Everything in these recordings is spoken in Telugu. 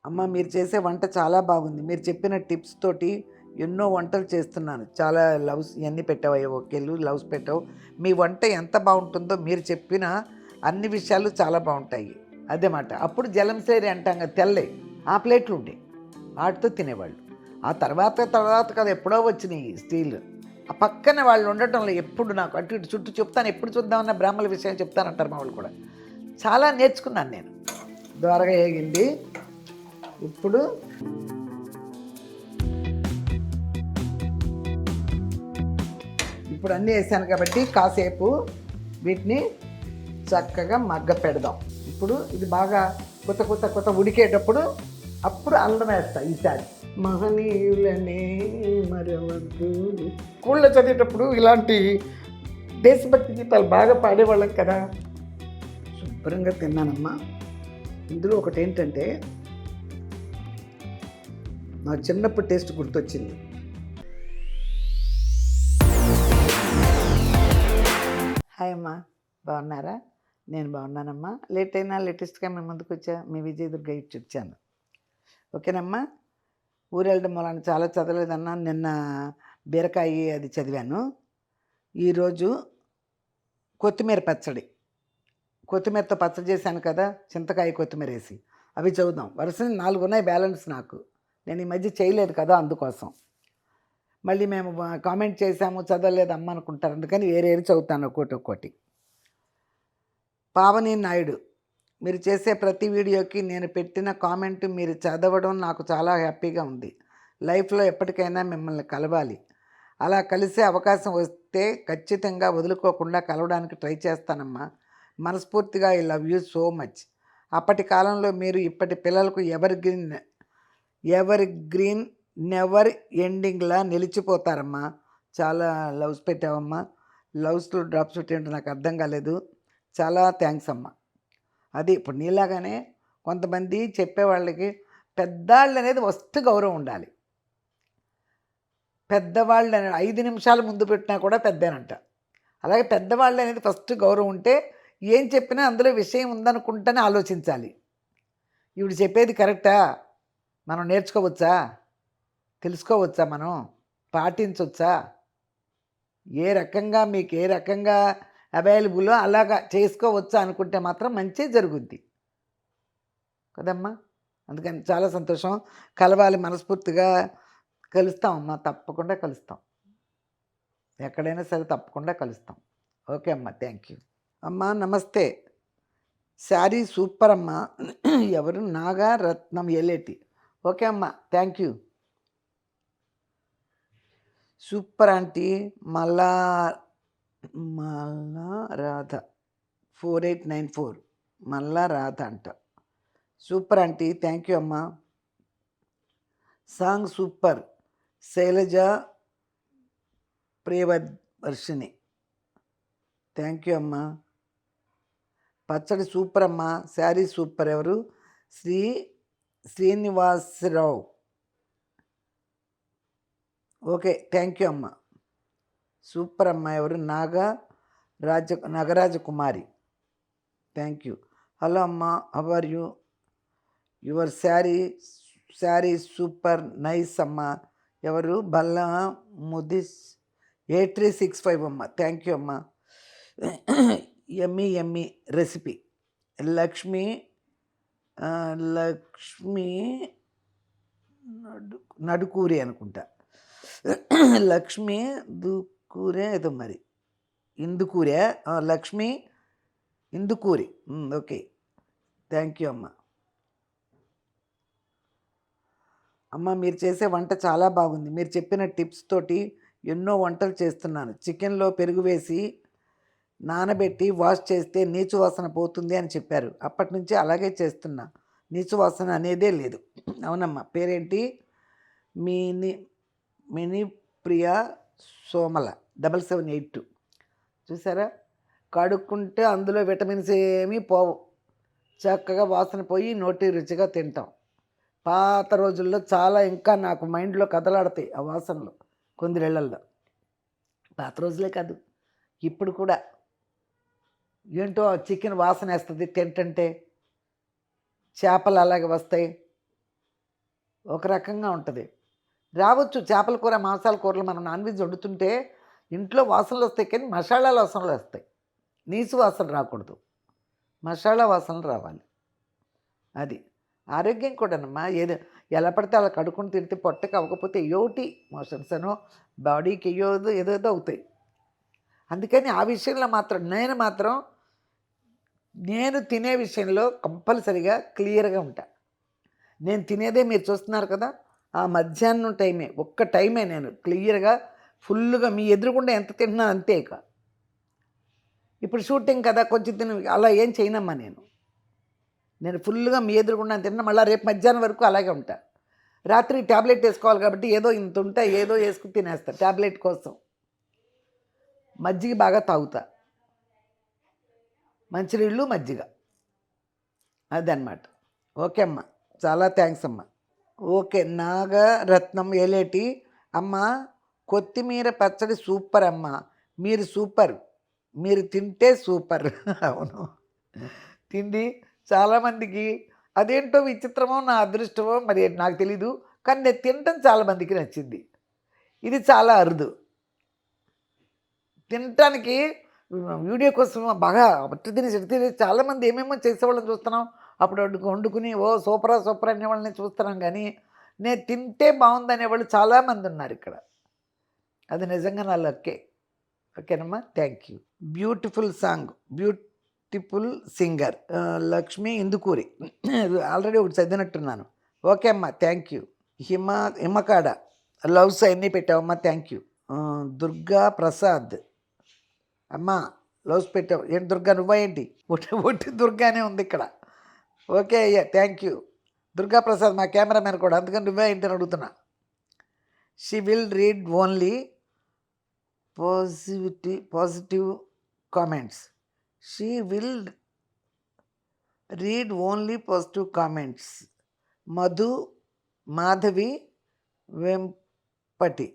అమ్మ మీరు చేసే వంట చాలా బాగుంది. మీరు చెప్పిన టిప్స్ తోటి ఎన్నో వంటలు చేస్తున్నాను. చాలా లవ్స్ ఇవన్నీ పెట్టావు ఓకేలు లవ్స్ పెట్టావు. మీ వంట ఎంత బాగుంటుందో మీరు చెప్పిన అన్ని విషయాలు చాలా బాగుంటాయి. అదే మాట. అప్పుడు జలంసేరి అంటాం కదా తెల్లయి ఆ ప్లేట్లు ఉండే వాటితో తినేవాళ్ళు. ఆ తర్వాత కదా ఎప్పుడో వచ్చినాయి స్టీల్. ఆ పక్కన వాళ్ళు ఉండటంలో ఎప్పుడు నాకు అటు ఇటు చుట్టూ చెప్తాను, ఎప్పుడు చూద్దామన్న బ్రాహ్మణ విషయం చెప్తానంటారు మా వాళ్ళు కూడా. చాలా నేర్చుకున్నాను నేను. ద్వారగా ఏగింది. ఇప్పుడు ఇప్పుడు అన్నీ వేసాను కాబట్టి కాసేపు వీటిని చక్కగా మగ్గ పెడదాం. ఇప్పుడు ఇది బాగా కొత్త ఉడికేటప్పుడు అప్పుడు అల్లం వేస్తా. ఈసారి మహనీయులనే మరవద్దు. స్కూల్లో చదివేటప్పుడు ఇలాంటి దేశభక్తి గీతాలు బాగా పాడేవాళ్ళం కదా. శుభ్రంగా తిన్నానమ్మా. ఇందులో ఒకటి ఏంటంటే నా చిన్నప్పుడు టేస్ట్ గుర్తొచ్చింది. హాయ్ అమ్మా, బాగున్నారా? నేను బాగున్నానమ్మా. లేట్ అయినా లేటెస్ట్గా మేము ముందుకు వచ్చా మీ విజయ దుర్గ యూట్యూబ్ ఛానల్. ఓకేనమ్మా. ఊరు వెళ్ళడం వలన చాలా చదవలేదన్నా. నిన్న బీరకాయ అది చదివాను. ఈరోజు కొత్తిమీరతో పచ్చడి చేశాను కదా, చింతకాయ కొత్తిమీర వేసి. అవి చదువుదాం. వరుసని 4 ఉన్నాయి బ్యాలెన్స్ నాకు. నేను ఈ మధ్య చేయలేదు కదా, అందుకోసం. మళ్ళీ మేము కామెంట్ చేశాము చదవలేదు అమ్మ అనుకుంటారు, అందుకని వేరే చదువుతాను ఒక్కొక్కటి. పావని నాయుడు, మీరు చేసే ప్రతి వీడియోకి నేను పెట్టిన కామెంట్ మీరు చదవడం నాకు చాలా హ్యాపీగా ఉంది. లైఫ్లో ఎప్పటికైనా మిమ్మల్ని కలవాలి. అలా కలిసే అవకాశం వస్తే ఖచ్చితంగా వదులుకోకుండా కలవడానికి ట్రై చేస్తానమ్మా. మనస్ఫూర్తిగా I love you so much. అప్పటి కాలంలో మీరు ఇప్పటి పిల్లలకు ఎవర్ గ్రీన్ నెవర్ ఎండింగ్లా నిలిచిపోతారమ్మా. చాలా లవ్స్ పెట్టావమ్మా. లవ్స్లో డ్రాప్స్ పెట్టేంటో నాకు అర్థం కాలేదు. చాలా థ్యాంక్స్ అమ్మా. అది ఇప్పుడు నీలాగానే కొంతమంది చెప్పేవాళ్ళకి పెద్దవాళ్ళు అనేది ఫస్ట్ గౌరవం ఉండాలి. పెద్దవాళ్ళు అనేది 5 నిమిషాల ముందు పెట్టినా కూడా పెద్దేనంట. అలాగే పెద్దవాళ్ళు అనేది ఫస్ట్ గౌరవం ఉంటే ఏం చెప్పినా అందులో విషయం ఉందనుకుంటేనే ఆలోచించాలి. ఇప్పుడు చెప్పేది కరెక్టా, మనం నేర్చుకోవచ్చా, తెలుసుకోవచ్చా, మనం పాటించవచ్చా, ఏ రకంగా అవైలబుల్లో అలాగా చేసుకోవచ్చా అనుకుంటే మాత్రం మంచి జరుగుద్ది కదమ్మా. అందుకని చాలా సంతోషం. కలవాలి, మనస్ఫూర్తిగా కలుస్తామమ్మా. తప్పకుండా కలుస్తాం. ఎక్కడైనా సరే తప్పకుండా కలుస్తాం. ఓకే అమ్మా, థ్యాంక్ యూ అమ్మా. నమస్తే. శారీ సూపర్ అమ్మా. ఎవరు? నాగరత్నం ఎలేటి. ఓకే అమ్మా, థ్యాంక్ యూ. Super aunty. మళ్ళా రాధ 4894 మళ్ళా రాధ అంట. సూపర్ ఆంటీ, థ్యాంక్ యూ అమ్మా. Song super. Shailaja Priyavarshini, thank you అమ్మా. పచ్చడి సూపర్ అమ్మా. శారీ సూపర్. ఎవరు? శ్రీనివాసరావు. ఓకే, థ్యాంక్ యూ అమ్మా. సూపర్ అమ్మా. ఎవరు? Nagarajakumari, thank you. హలో అమ్మా, how are you? Your sari super nice అమ్మా. ఎవరు? బల్లా ముదిస్ 8365 అమ్మ, థ్యాంక్ యూ అమ్మా. ఎమ్మి రెసిపీ. లక్ష్మి నడుకూరి అనుకుంటా. లక్ష్మి దుకూరే ఏదో మరి ఇందుకూరే. Lakshmi Indukuri. Okay, thank you అమ్మ. అమ్మ మీరు చేసే వంట చాలా బాగుంది. మీరు చెప్పిన టిప్స్ తోటి ఎన్నో వంటలు చేస్తున్నాను. చికెన్లో పెరుగు వేసి నానబెట్టి వాష్ చేస్తే నీచు వాసన పోతుంది అని చెప్పారు. అప్పటి నుంచి అలాగే చేస్తున్నా. నీచు వాసన అనేదే లేదు. అవునమ్మా. పేరేంటి? మినీ ప్రియా సోమల 7782. చూసారా? కడుక్కుంటే అందులో విటమిన్స్ ఏమీ పోవు. చక్కగా వాసన పోయి నోటి రుచిగా తింటాం. పాత రోజుల్లో చాలా ఇంకా నాకు మైండ్లో కదలాడతాయి ఆ వాసనలు కొందరిళ్లల్లో. పాత రోజులే కాదు, ఇప్పుడు కూడా ఏంటో చికెన్ వాసన వేస్తుంది తింటుంటే. చేపలు అలాగే వస్తాయి. ఒక రకంగా ఉంటుంది. రావచ్చు చేపల కూర, మాంసాల కూరలు మనం నాన్ వెజ్ వండుతుంటే ఇంట్లో వాసనలొస్తాయి కానీ మసాలాల వాసనలొస్తాయి. నీసు వాసన రాకూడదు. మసాలా వాసనలు రావాలి. అది. ఆరోగ్యం కూడానమ్మా. ఎలా పడితే అలా కడుక్కొని తింటే పొట్టకి అవ్వకపోతే ఏయోటి మోషన్స్ అనో, బాడీకి ఏదేదో అవుతాయి. అందుకని ఆ విషయంలో మాత్రం నేను తినే విషయంలో కంపల్సరీగా క్లియర్‌గా ఉంటా. నేను తినేదే మీరు చూస్తున్నారు కదా! ఆ మధ్యాహ్నం టైమే. ఒక్క టైమే నేను క్లియర్‌గా ఫుల్లుగా మీ ఎదురుగుండా ఎంత తింటున్నానో అంతే ఇక. ఇప్పుడు షూటింగ్ కదా! కొంచెం అలా ఏం చేయనమ్మా నేను. నేను ఫుల్లుగా మీ ఎదురుగుండా తిన్నా మళ్ళా రేపు మధ్యాహ్నం వరకు అలాగే ఉంటా. రాత్రి టాబ్లెట్ ఏసుకోవాలి కాబట్టి ఏదో ఇంతుంటే ఏదో ఏసుకొని తినేస్తా టాబ్లెట్ కోసం. మజ్జిగ బాగా తాగుతా. మంచినీళ్ళు, మజ్జిగ. అదనమాట. ఓకే అమ్మ. చాలా థ్యాంక్స్ అమ్మ. ఓకే. నాగరత్నం ఏలేటి అమ్మ కొత్తిమీర పచ్చడి సూపర్ అమ్మ. మీరు సూపర్. మీరు తింటే సూపర్. అవును. తిండి చాలామందికి అదేంటో విచిత్రమో, నా అదృష్టమో మరి నాకు తెలీదు. కానీ నేను తినటం చాలా మందికి నచ్చింది. ఇది చాలా అరుదు. తినటానికి వీడియో కోసం బాగా అటు తినేసి ఇటు తినేసి చాలామంది ఏమేమో చేసేవాళ్ళని చూస్తున్నాం. అప్పుడు వండుకుని ఓ సూపరా సూపర్ అనేవాళ్ళని చూస్తున్నాం కానీ నేను తింటే బాగుందనేవాళ్ళు చాలామంది ఉన్నారు ఇక్కడ. అది నిజంగా నా లక్కే. ఓకేనమ్మా. Thank you. Beautiful song, beautiful singer Lakshmi Indukuri. Already ఒకటి చదివినట్టున్నాను. ఓకే అమ్మా. Thank you. హిమకాడ లవ్స్ అన్నీ పెట్టావమ్మా. Thank you. దుర్గా ప్రసాద్ అమ్మా లవ్స్ పెట్టావు. ఏంటి దుర్గా నువ్వా ఏంటి? ఒట్టి దుర్గానే ఉంది ఇక్కడ. ఓకే అయ్యా. Thank you. దుర్గా ప్రసాద్ మా కెమెరామెన్ కూడా. అందుకని నువ్వే ఏంటి అని అడుగుతున్నా. She will read only positive comments. She will read only positive comments. Madhavi Vempati.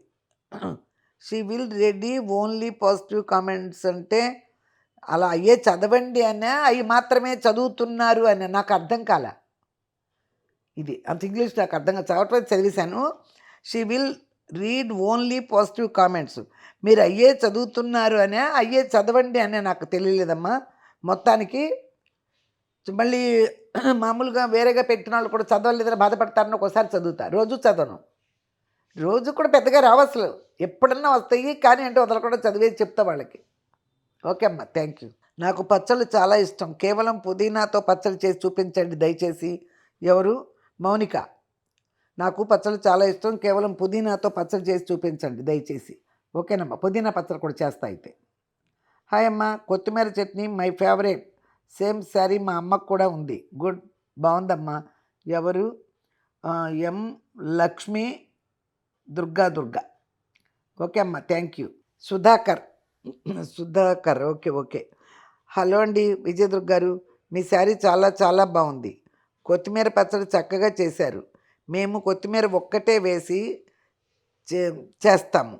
She will ready only positive comments అంటే అలా అయ్యే చదవండి అనే అవి మాత్రమే చదువుతున్నారు అని నాకు అర్థం కాల. ఇది అంత ఇంగ్లీష్ నాకు అర్థం కాదు. చదవటం చదివేశాను. She will read only positive comments. మీరు అయ్యే చదువుతున్నారు అనే అయ్యే చదవండి అనే నాకు తెలియలేదమ్మా. మొత్తానికి మళ్ళీ మామూలుగా వేరేగా పెట్టిన వాళ్ళు కూడా చదవలేదని బాధపడతారని ఒకసారి చదువుతా. రోజు చదవను. రోజు కూడా పెద్దగా రావు అసలు. ఎప్పుడన్నా వస్తాయి కానీ అంటే వదలకుండా చదివేది చెప్తా వాళ్ళకి. ఓకే అమ్మ. Thank you. నాకు పచ్చళ్ళు చాలా ఇష్టం. కేవలం పుదీనాతో పచ్చడి చేసి చూపించండి దయచేసి. ఎవరు? మౌనిక. నాకు పచ్చళ్ళు చాలా ఇష్టం. కేవలం పుదీనాతో పచ్చడి చేసి చూపించండి దయచేసి. ఓకేనమ్మా. పుదీనా పచ్చడి కూడా చేస్తా అయితే. హాయ్ అమ్మ. కొత్తిమీర chutney my favourite. Same sari మా అమ్మకు కూడా ఉంది. గుడ్. బాగుందమ్మా. ఎవరు? ఎం లక్ష్మి దుర్గా. ఓకే అమ్మ. Thank you. Sudhakar. Okay. Hello అండి విజయదుర్గ గారు. మీ శారీ చాలా చాలా బాగుంది. కొత్తిమీర పచ్చడి చక్కగా చేశారు. మేము కొత్తిమీర ఒక్కటే వేసి చేస్తాము.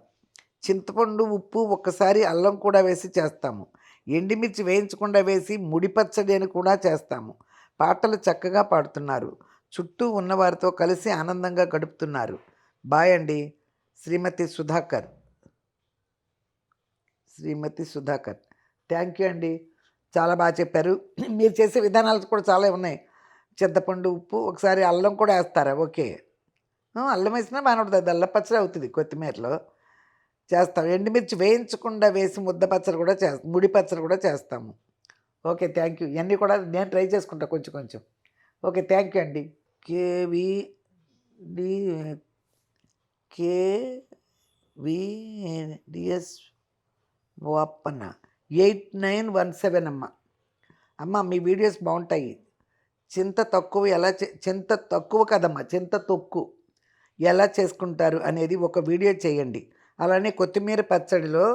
చింతపండు, ఉప్పు, ఒక్కసారి అల్లం కూడా వేసి చేస్తాము. ఎండుమిర్చి వేయించకుండా వేసి ముడి పచ్చడి అని కూడా చేస్తాము. పాటలు చక్కగా పాడుతున్నారు. చుట్టూ ఉన్నవారితో కలిసి ఆనందంగా గడుపుతున్నారు. బాయ్ అండి. శ్రీమతి సుధాకర్. థ్యాంక్ యూ అండి. చాలా బాగా చెప్పారు. మీరు చేసే విధానాలు కూడా చాలా ఉన్నాయి. చింతపండు, ఉప్పు, ఒకసారి అల్లం కూడా వేస్తారా? ఓకే. అల్లం వేసినా బాగానే ఉంటుంది. అది అల్లం పచ్చడి అవుతుంది కొత్తిమీరలో. చేస్తాం. ఎండుమిర్చి వేయించకుండా వేసి ముద్ద పచ్చడి కూడా ముడి పచ్చడి కూడా చేస్తాము. ఓకే. Thank you. ఇవన్నీ కూడా నేను ట్రై చేసుకుంటా కొంచెం. ఓకే. థ్యాంక్ యూ అండి. కేవిడిఎస్ ఓపన్న 8917 అమ్మ మీ వీడియోస్ బాగుంటాయి. చింత తక్కువ కదమ్మా, చింత తొక్కు ఎలా చేసుకుంటారు అనేది ఒక వీడియో చేయండి. అలానే కొత్తిమీర పచ్చడిలో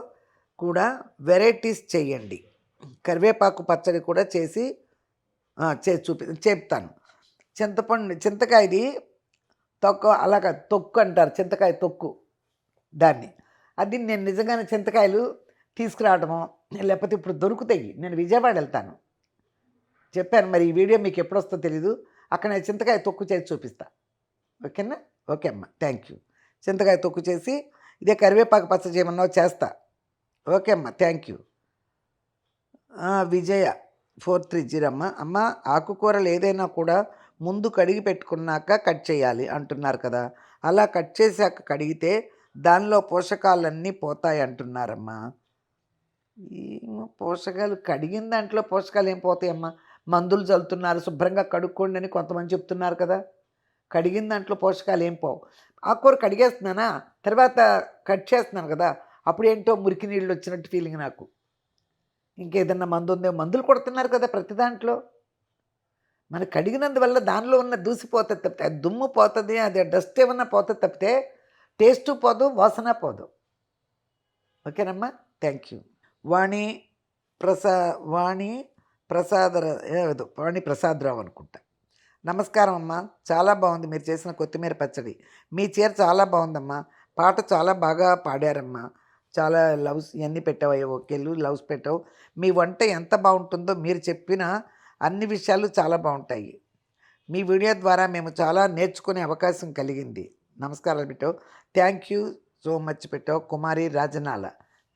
కూడా వెరైటీస్ చేయండి. కరివేపాకు పచ్చడి కూడా చేసి చెప్తాను. చింతకాయది అలాగా తొక్కు అంటారు. చింతకాయ తొక్కు దాన్ని. అది నేను నిజంగానే చింతకాయలు తీసుకురావడము, లేకపోతే ఇప్పుడు దొరుకుతాయి. నేను విజయవాడ వెళ్తాను, చెప్పాను. మరి ఈ వీడియో మీకు ఎప్పుడు వస్తుందో తెలీదు. అక్కడ నేను చింతకాయ తొక్కు చేసి చూపిస్తా. ఓకేనా? ఓకే అమ్మ. Thank you. చింతకాయ తొక్కు చేసి ఇదే కరివేపాకు పచ్చడి చేయమన్నావు చేస్తా. ఓకే అమ్మ. Thank you. విజయ 430 అమ్మ. అమ్మ ఆకుకూరలు ఏదైనా కూడా ముందు కడిగి పెట్టుకున్నాక కట్ చేయాలి అంటున్నారు కదా! అలా కట్ చేశాక కడిగితే దానిలో పోషకాలన్నీ పోతాయి అంటున్నారమ్మా. ఏమో పోషకాలు కడిగిన దాంట్లో పోషకాలు ఏం పోతాయమ్మా? మందులు చల్లుతున్నారు, శుభ్రంగా కడుక్కోండి అని కొంతమంది చెప్తున్నారు కదా! కడిగిన దాంట్లో పోషకాలు ఏం పోవు. ఆకుకూర కడిగేస్తున్నానా, తర్వాత కట్ చేస్తున్నాను కదా! అప్పుడేంటో మురికి నీళ్ళు వచ్చినట్టు ఫీలింగ్ నాకు. ఇంకేదన్నా మందుందో, మందులు కొడుతున్నారు కదా ప్రతి దాంట్లో. మనం కడిగినందువల్ల దానిలో ఉన్న దూసి పోతది తప్పితే, అది దుమ్ము పోతది, అది డస్ట్ ఏమన్నా పోతది తప్పితే టేస్టు పోదు, వాసన పోదు. ఓకేనమ్మా? Thank you. వాణి ప్రసా వాణి ఏదో వాణి ప్రసాదరావు అనుకుంటా. నమస్కారం అమ్మా. చాలా బాగుంది మీరు చేసిన కొత్తిమీర పచ్చడి. మీ చీర చాలా బాగుందమ్మా. పాట చాలా బాగా పాడారమ్మా. చాలా లవ్స్ ఇవన్నీ పెట్టావు, ఓకేలు లవ్స్ పెట్టావు. మీ వంట ఎంత బాగుంటుందో మీరు చెప్పిన అన్ని విషయాలు చాలా బాగుంటాయి. మీ వీడియో ద్వారా మేము చాలా నేర్చుకునే అవకాశం కలిగింది. నమస్కారాలు పెట్టావు. థ్యాంక్ యూ సో మచ్ పెట్టావు. కుమారి రాజనాల.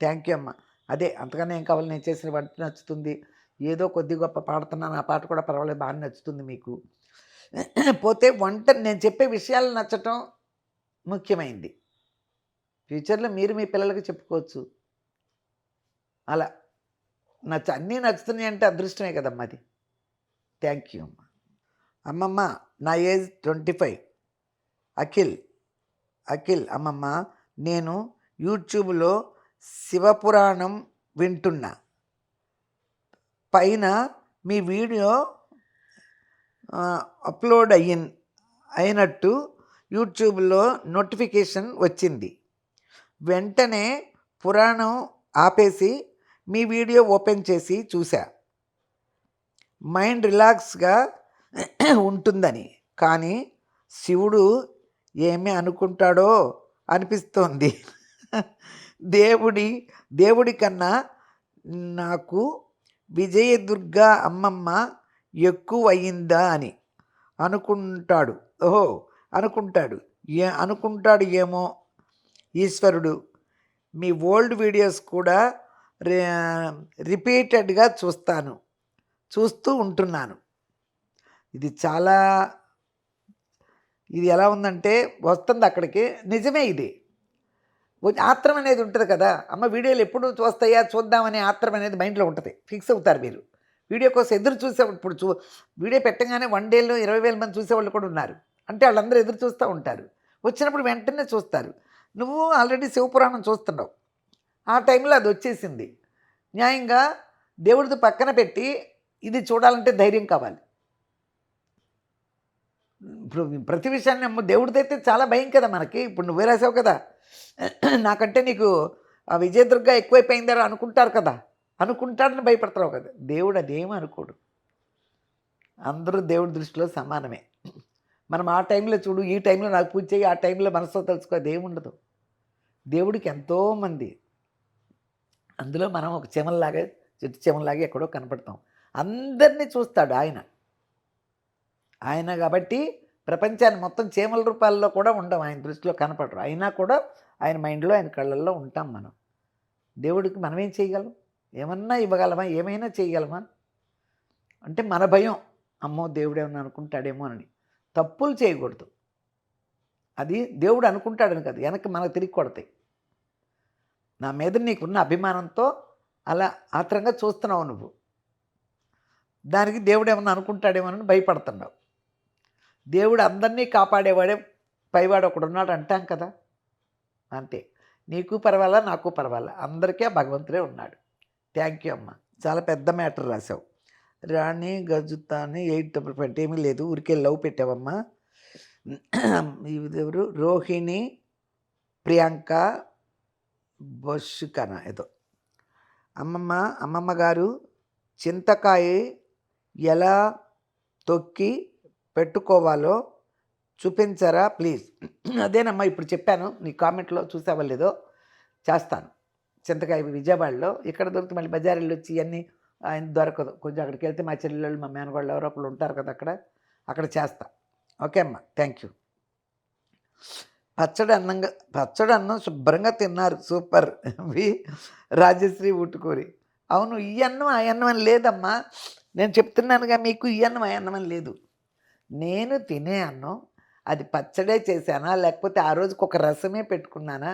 థ్యాంక్ యూ అమ్మ. అదే అంతకన్నా ఏం కావాలి, నేను చేసిన వంట నచ్చుతుంది. ఏదో కొద్ది గొప్ప పాడుతున్నాను, ఆ పాట కూడా పర్వాలేదు, బాగా నచ్చుతుంది మీకు. పోతే వంట నేను చెప్పే విషయాలు నచ్చటం ముఖ్యమైంది. ఫ్యూచర్లో మీరు మీ పిల్లలకి చెప్పుకోవచ్చు. అలా అన్నీ నచ్చుతున్నాయి అంటే అదృష్టమే కదమ్మా అది. థ్యాంక్ యూ అమ్మ. అమ్మమ్మ నా ఏజ్ 25. అఖిల్ అమ్మమ్మ నేను యూట్యూబ్లో శివపురాణం వింటున్నా. పైన మీ వీడియో అప్లోడ్ అయినట్టు యూట్యూబ్లో నోటిఫికేషన్ వచ్చింది. వెంటనే పురాణం ఆపేసి మీ వీడియో ఓపెన్ చేసి చూసా. మైండ్ రిలాక్స్గా ఉంటుందని. కానీ శివుడు ఏమి అనుకుంటాడో అనిపిస్తోంది. దేవుడి కన్నా నాకు విజయదుర్గ అమ్మమ్మ ఎక్కువయిందా అని అనుకుంటాడు ఏమో ఈశ్వరుడు. మీ ఓల్డ్ వీడియోస్ కూడా రిపీటెడ్గా చూస్తూ ఉంటున్నాను. ఇది ఎలా ఉందంటే వస్తుంది అక్కడికి. నిజమే ఇది. ఆత్రం అనేది ఉంటుంది కదా అమ్మ. వీడియోలు ఎప్పుడు చూస్తాయా చూద్దామనే ఆత్రం అనేది మైండ్లో ఉంటుంది. ఫిక్స్ అవుతారు మీరు. వీడియో కోసం ఎదురు చూసేవాళ్ళు. ఇప్పుడు వీడియో పెట్టగానే 1 డేలో 20,000 మంది చూసేవాళ్ళు కూడా ఉన్నారు. అంటే వాళ్ళందరూ ఎదురు చూస్తూ ఉంటారు. వచ్చినప్పుడు వెంటనే చూస్తారు. నువ్వు ఆల్రెడీ శివపురాణం చూస్తున్నావు. ఆ టైంలో అది వచ్చేసింది. న్యాయంగా దేవుడిది పక్కన పెట్టి ఇది చూడాలంటే ధైర్యం కావాలి. ఇప్పుడు ప్రతి విషయాన్ని దేవుడిదైతే చాలా భయం కదా మనకి. ఇప్పుడు నువ్వే రాసావు కదా, నాకంటే నీకు ఆ విజయదుర్గ ఎక్కువైపోయిందని అనుకుంటారు కదా, అనుకుంటాడని భయపడతావు కదా. దేవుడు అదేమీ అనుకోడు. అందరూ దేవుడి దృష్టిలో సమానమే. మనం ఆ టైంలో చూడు, ఈ టైంలో నాకు పూజ చేయి, ఆ టైంలో మనసులో తెలుసుకో, అదేముండదు. దేవుడికి ఎంతోమంది, అందులో మనం ఒక చెమల్లాగా, చెట్టు చెమల్లాగా ఎక్కడో కనపడతాం. అందరినీ చూస్తాడు ఆయన కాబట్టి ప్రపంచాన్ని మొత్తం చీమల రూపాల్లో కూడా ఉండం, ఆయన దృష్టిలో కనపడరు. అయినా కూడా ఆయన మైండ్లో, ఆయన కళ్ళల్లో ఉంటాం మనం. దేవుడికి మనం ఏం చేయగలం? ఏమన్నా ఇవ్వగలమా? ఏమైనా చేయగలమా? అంటే మన భయం, అమ్మో దేవుడు ఏమన్నా అనుకుంటాడేమో అని. తప్పులు చేయకూడదు. అది దేవుడు అనుకుంటాడని కాదు, వెనక్కి మనకు తిరిగి కొడతాయి. నా మీద నీకున్న అభిమానంతో అలా ఆత్రంగా చూస్తున్నావు నువ్వు. దానికి దేవుడు ఏమన్నా అనుకుంటాడేమోనని భయపడుతున్నావు. దేవుడు అందరినీ కాపాడేవాడే పైవాడు ఒకడు ఉన్నాడు అంటాం కదా, అంతే. నీకు పర్వాలా, నాకు పర్వాలా, అందరికీ ఆ భగవంతుడే ఉన్నాడు. థ్యాంక్ యూ అమ్మ. చాలా పెద్ద మ్యాటర్ రాసావు. రాణి గజుతాని 8 ఏమీ లేదు, ఊరికే లవ్ పెట్టావమ్మా. ఎవరు? రోహిణి ప్రియాంక బొష్కన ఏదో. అమ్మమ్మ గారు చింతకాయ ఎలా తొక్కి పెట్టుకోవాలో చూపించరా ప్లీజ్. అదేనమ్మా ఇప్పుడు చెప్పాను, నీ కామెంట్లో చూసావా లేదో. చేస్తాను. చింతకాయ విజయవాడలో ఇక్కడ దొరుకుతుంది, మళ్ళీ బజారీలు వచ్చి ఇవన్నీ ఆయన దొరకదు. కొంచెం అక్కడికి వెళ్తే మా చెల్లెళ్ళు, మా మేనగోళ్ళు ఎవరో ఒకళ్ళు ఉంటారు కదా, అక్కడ చేస్తా. ఓకే అమ్మా, థ్యాంక్ యూ. పచ్చడి అన్నం శుభ్రంగా తిన్నారు. సూపర్. రాజశ్రీ ఊటుకూరి. అవును. ఈ అన్నం, ఆ అన్నం అని లేదమ్మా. నేను చెప్తున్నానుగా మీకు ఈ అన్నం, ఆ అన్నం అని లేదు. నేను తినే అన్నం అది పచ్చడే చేశానా, లేకపోతే ఆ రోజుకి ఒక రసమే పెట్టుకున్నానా,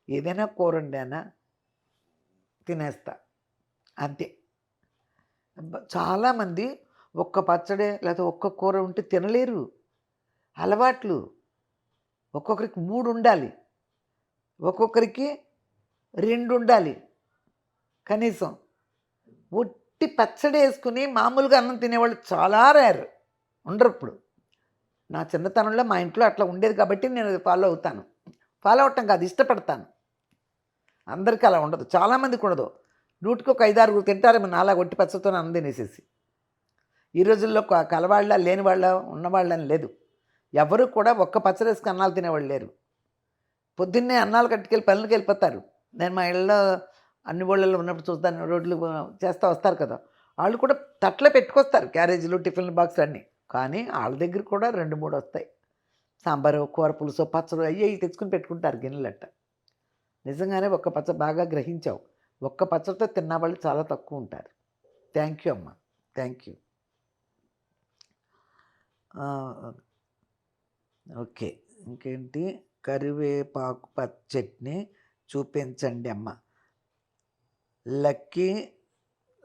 ఏదైనా కూర వండానా తినేస్తా. అంతే. చాలామంది ఒక్క పచ్చడే లేకపోతే ఒక్క కూర ఉంటే తినలేరు. అలవాట్లు. ఒక్కొక్కరికి 3 ఉండాలి. ఒక్కొక్కరికి 2 ఉండాలి కనీసం. ఒట్టి పచ్చడేసుకుని మామూలుగా అన్నం తినేవాళ్ళు చాలా రేర్. ఉండరిప్పుడు. నా చిన్నతనంలో మా ఇంట్లో అట్లా ఉండేది కాబట్టి నేను అది ఫాలో అవుతాను. ఫాలో అవ్వటం కాదు, ఇష్టపడతాను. అందరికీ అలా ఉండదు. చాలామందికి ఉండదు. నూటికి ఒక 5, 6 తింటారేమో నాలాగా ఒట్టి పచ్చడితోనే అన్నం తినేసేసి. ఈ రోజుల్లో కలవాళ్ళ, లేనివాళ్ళ, ఉన్నవాళ్ళని లేదు. ఎవరు కూడా ఒక్క పచ్చడేసుకుని అన్నాలు తినేవాళ్ళు లేరు. పొద్దున్నే అన్నాలు కట్టుకెళ్ళి పనులకి వెళ్ళిపోతారు. నేను మా ఇళ్ళలో అన్ని ఊళ్ళల్లో ఉన్నప్పుడు చూస్తాను. రోడ్లు చేస్తూ వస్తారు కదా, వాళ్ళు కూడా తట్లో పెట్టుకొస్తారు క్యారేజీలు, టిఫిన్ బాక్సులు అన్నీ. కానీ వాళ్ళ దగ్గర కూడా 2, 3 వస్తాయి. సాంబారు, కూర, పులుసు, పచ్చడి అయ్యి తెచ్చుకుని పెట్టుకుంటారు గిన్నెలట్ట. నిజంగానే ఒక్క పచ్చడి బాగా గ్రహించావు. ఒక్క పచ్చడితో తిన్న వాళ్ళు చాలా తక్కువ ఉంటారు. థ్యాంక్ యూ అమ్మా. Thank you. ఓకే. ఇంకేంటి? కరివేపాకు పచ్చడిని చూపించండి అమ్మ. Lucky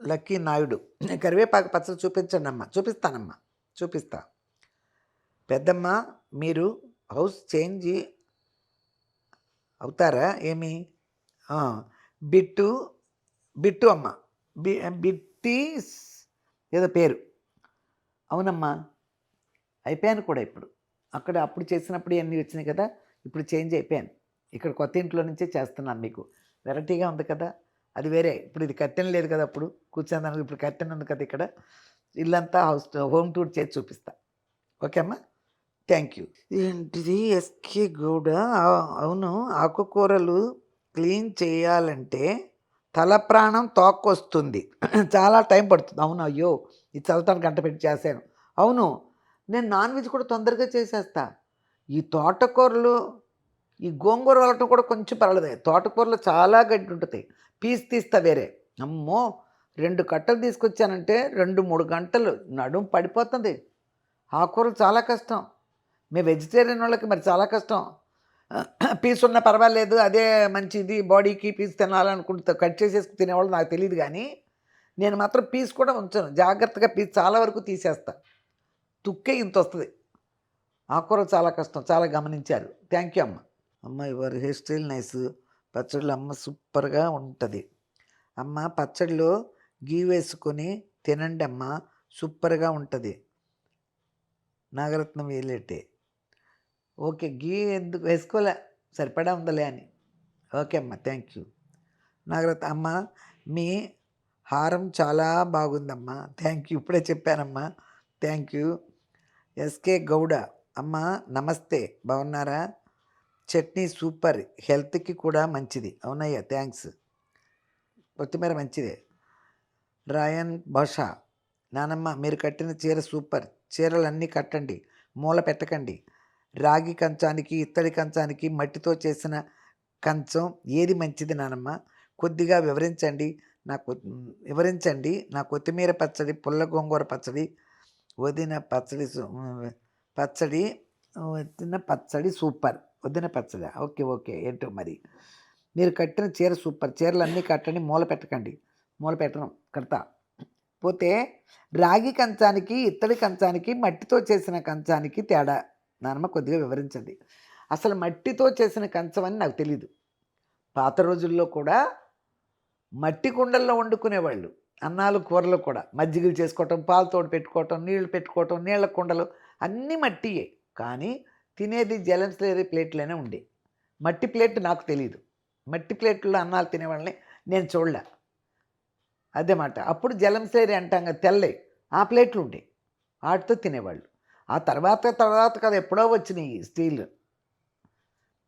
lucky Naidu. కరివేపాకు పచ్చడి చూపించండి అమ్మ. చూపిస్తానమ్మా, చూపిస్తా. పెద్దమ్మ మీరు హౌస్ చేంజ్ అవుతారా ఏమి? బిట్టు బిట్టు అమ్మ. బిట్టి ఏదో పేరు. అవునమ్మా, అయిపోయాను కూడా ఇప్పుడు. అప్పుడు చేసినప్పుడు ఇవన్నీ వచ్చినాయి కదా, ఇప్పుడు చేంజ్ అయిపోయాను. ఇక్కడ కొత్త ఇంట్లో నుంచే చేస్తున్నాను. మీకు వెరైటీగా ఉంది కదా, అది వేరే. ఇప్పుడు ఇది కర్టెన్ లేదు కదా, అప్పుడు కూర్చుందానికి ఇప్పుడు కర్టెన్ ఉంది కదా. ఇక్కడ ఇల్లంతా హోమ్ టూర్ చేసి చూపిస్తా. ఓకే అమ్మా, థ్యాంక్ యూ. ఏంటిది ఎస్కే గౌడ? అవును, ఆకుకూరలు క్లీన్ చేయాలంటే తల ప్రాణం తోక్కొస్తుంది. చాలా టైం పడుతుంది. అవును, అయ్యో ఇది చదవటానికి గంట పెట్టి చేశాను. అవును, నేను నాన్ వెజ్ కూడా తొందరగా చేసేస్తా. ఈ తోటకూరలు, ఈ గోంగూర వలటం కూడా కొంచెం పర్వాలేదు. తోటకూరలో చాలా గడ్డి ఉంటుంది. పీస్ తీస్తా వేరే. అమ్మో, 2 కట్టలు తీసుకొచ్చానంటే 2, 3 గంటలు నడుము పడిపోతుంది. ఆ కూరలు చాలా కష్టం. మీ వెజిటేరియన్ వాళ్ళకి మరి చాలా కష్టం. పీస్ ఉన్నా పర్వాలేదు, అదే మంచిది బాడీకి, పీస్ తినాలనుకుంటే కట్ చేసేసుకుని తినేవాళ్ళు నాకు తెలియదు. కానీ నేను మాత్రం పీస్ కూడా ఉంచాను. జాగ్రత్తగా పీస్ చాలా వరకు తీసేస్తా. తుక్కే ఇంత వస్తుంది. ఆకుకూర చాలా కష్టం, చాలా గమనించారు. థ్యాంక్ యూ అమ్మ. అమ్మ యువర్ హెయిర్ స్టైల్ నైస్. పచ్చడిలో అమ్మ సూపర్గా ఉంటుంది. అమ్మ పచ్చడిలో గీ వేసుకొని తినండి అమ్మ, సూపర్గా ఉంటుంది. నాగరత్నం వేలేటే. ఓకే, గీ ఎందుకు వేసుకోలే, సరిపడా ఉందలే అని. ఓకే అమ్మ, థ్యాంక్ యూ. నాగరత్న అమ్మ మీ హారం చాలా బాగుందమ్మా. థ్యాంక్ యూ, ఇప్పుడే చెప్పానమ్మా. Thank you. ఎస్కే గౌడ అమ్మ నమస్తే, బాగున్నారా? చట్నీ సూపర్, హెల్త్కి కూడా మంచిది. అవునయ్యా, థ్యాంక్స్. కొత్తిమీర మంచిదే. రాయన్ భాషా నానమ్మ మీరు కట్టిన చీర సూపర్. చీరలన్నీ కట్టండి, మూల పెట్టకండి. రాగి కంచానికి, ఇత్తడి కంచానికి, మట్టితో చేసిన కంచం ఏది మంచిది నానమ్మ? కొద్దిగా వివరించండి. నా కొత్తిమీర పచ్చడి, పుల్ల గోంగూర పచ్చడి, వదిన పచ్చడి సూపర్. వదిన పచ్చడి ఓకే ఓకే. ఏంటో మరి మీరు కట్టిన చీర సూపర్. చీరలన్నీ కట్టండి, మూల పెట్టకండి. మూల పెట్టడం కడతా. పోతే రాగి కంచానికి, ఇత్తడి కంచానికి, మట్టితో చేసిన కంచానికి తేడా నానమ్మ కొద్దిగా వివరించండి. అసలు మట్టితో చేసిన కంచం అని నాకు తెలీదు. పాత రోజుల్లో కూడా మట్టి కుండల్లో వండుకునేవాళ్ళు. అన్నాలు, కూరలు కూడా మజ్జిగలు చేసుకోవటం, పాలతోడు పెట్టుకోవటం, నీళ్లు పెట్టుకోవటం, నీళ్ల కుండలు అన్నీ మట్టియే. కానీ తినేది జలంస్లేరీ ప్లేట్లోనే ఉండే. మట్టి ప్లేట్ నాకు తెలియదు. మట్టి ప్లేట్లో అన్నాలు తినేవాళ్ళని నేను చూడలే. అదే మాట. అప్పుడు జలంస్లేరీ అంటాం కదా, తెల్లే ఆ ప్లేట్లు ఉండే, వాటితో తినేవాళ్ళు. ఆ తర్వాత కదా ఎప్పుడో వచ్చినాయి స్టీల్.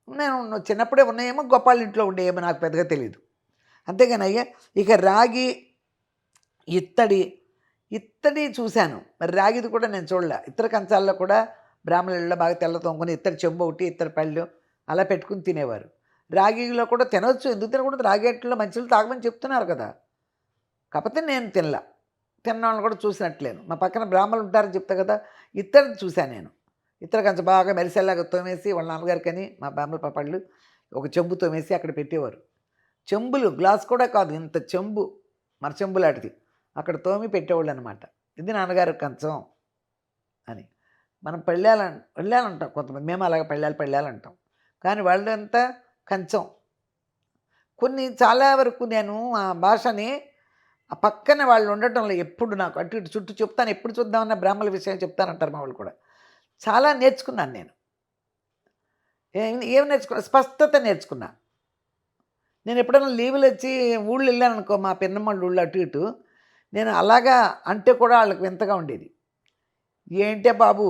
నేను చిన్నప్పుడే ఉన్నాయేమో, గొప్పాళ్ళ ఇంట్లో ఉండేయేమో, నాకు పెద్దగా తెలియదు. అంతేగాని అయ్యా ఇక రాగి, ఇత్తడి చూశాను, మరి రాగిది కూడా నేను చూడలే. ఇతర కంచాల్లో కూడా బ్రాహ్మణులలో బాగా తెల్ల తొంగుని ఇత్తడి చెంబు ఒకటి ఇత్తడి పళ్ళు అలా పెట్టుకుని తినేవారు. రాగిలో కూడా తినవచ్చు, ఎందుకు తినకూడదు? రాగి అట్లలో మంచినీళ్ళు తాగమని చెప్తున్నారు కదా. కాకపోతే నేను తిన్న వాళ్ళని కూడా చూసినట్లేను. మా పక్కన బ్రాహ్మణులు ఉంటారని చెప్తా కదా, ఇత్తడిది చూశాను నేను. ఇత్తడి కొంచెం బాగా మెరిసేలాగా తోమేసి వాళ్ళ నాన్నగారికని మా బ్రాహ్మణ పాపాళ్ళు ఒక చెంబు తోమేసి అక్కడ పెట్టేవారు. చెంబులు గ్లాస్ కూడా కాదు, ఇంత చెంబు మన చెంబు లాంటిది అక్కడ తోమి పెట్టేవాళ్ళు అనమాట. ఇది నాన్నగారు కంచం అని. మనం పళ్ళాలంటాం కొంతమంది, మేము అలాగే పళ్ళాలంటాం, కానీ వాళ్ళంతా కంచం. కొన్ని చాలా వరకు నేను ఆ భాషని ఆ పక్కన వాళ్ళు ఉండటంలో ఎప్పుడు నాకు అటు ఇటు చుట్టూ చెప్తాను, ఎప్పుడు చూద్దామన్న బ్రాహ్మణుల విషయం చెప్తానంటారు మా వాళ్ళు కూడా. చాలా నేర్చుకున్నాను నేను. ఏం నేర్చుకున్నా? స్పష్టత నేర్చుకున్నా. నేను ఎప్పుడైనా లీవులు వచ్చి ఊళ్ళు వెళ్ళాను అనుకో, మా పిన్నమ్మళ్ళ ఊళ్ళు అటు ఇటు, నేను అలాగా అంటే కూడా వాళ్ళకి వింతగా ఉండేది. ఏంటే బాబు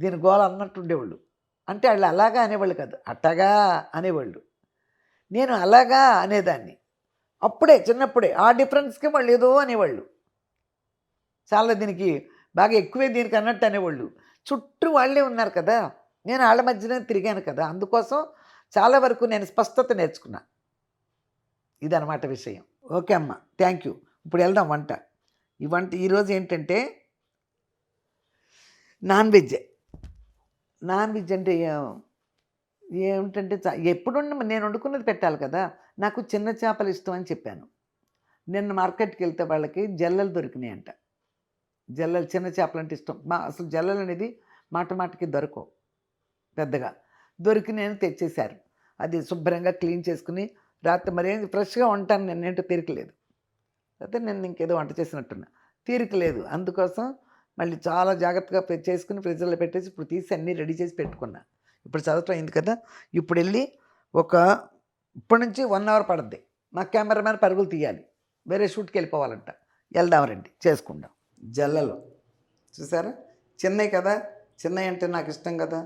దీని గోల అన్నట్టు ఉండేవాళ్ళు. అంటే వాళ్ళు అలాగా అనేవాళ్ళు కాదు, అట్టగా అనేవాళ్ళు. నేను అలాగా అనేదాన్ని. అప్పుడే చిన్నప్పుడే ఆ డిఫరెన్స్కి వాళ్ళు ఏదో అనేవాళ్ళు. చాలా దీనికి బాగా ఎక్కువే దీనికి అన్నట్టు అనేవాళ్ళు. చుట్టూ వాళ్ళే ఉన్నారు కదా, నేను వాళ్ళ మధ్యనే తిరిగాను కదా, అందుకోసం చాలా వరకు నేను స్పష్టత నేర్చుకున్నా. ఇదనమాట విషయం. ఓకే అమ్మ, థ్యాంక్ యూ. ఇప్పుడు వెళ్దాం వంట. ఈరోజు ఏంటంటే నాన్ వెజ్. నాన్ వెజ్ అంటే ఏమిటంటే ఎప్పుడు నేను వండుకున్నది పెట్టాలి కదా. నాకు చిన్న చేపలు ఇష్టం అని చెప్పాను. నిన్న మార్కెట్కి వెళ్తే వాళ్ళకి జల్లలు దొరికినాయంట. జల్లలు, చిన్న చేపలు అంటే ఇష్టం. అసలు జల్లలు అనేది మాటకి దొరకవు పెద్దగా. దొరికినాయని తెచ్చేశారు. అది శుభ్రంగా క్లీన్ చేసుకుని రాత్రి మరి ఫ్రెష్గా ఉంటాను. నిన్నేంటో తీరికలేదు, అయితే నేను ఇంకేదో వంట చేసినట్టున్నా, తీరికలేదు. అందుకోసం మళ్ళీ చాలా జాగ్రత్తగా చేసుకుని ఫ్రిడ్జ్లో పెట్టేసి ఇప్పుడు తీసి అన్నీ రెడీ చేసి పెట్టుకున్నా. ఇప్పుడు చదవటం అయింది కదా, ఇప్పుడు వెళ్ళి ఇప్పటి నుంచి 1 అవర్ పడుద్ది. మా కెమెరామ్యాన్ పరుగులు తీయాలి, వేరే షూట్కి వెళ్ళిపోవాలంట. వెళ్దాం రండి, చేసుకుందాం. జల్లలు చూసారా, చిన్నవి కదా. చిన్నవి అంటే నాకు ఇష్టం కదా.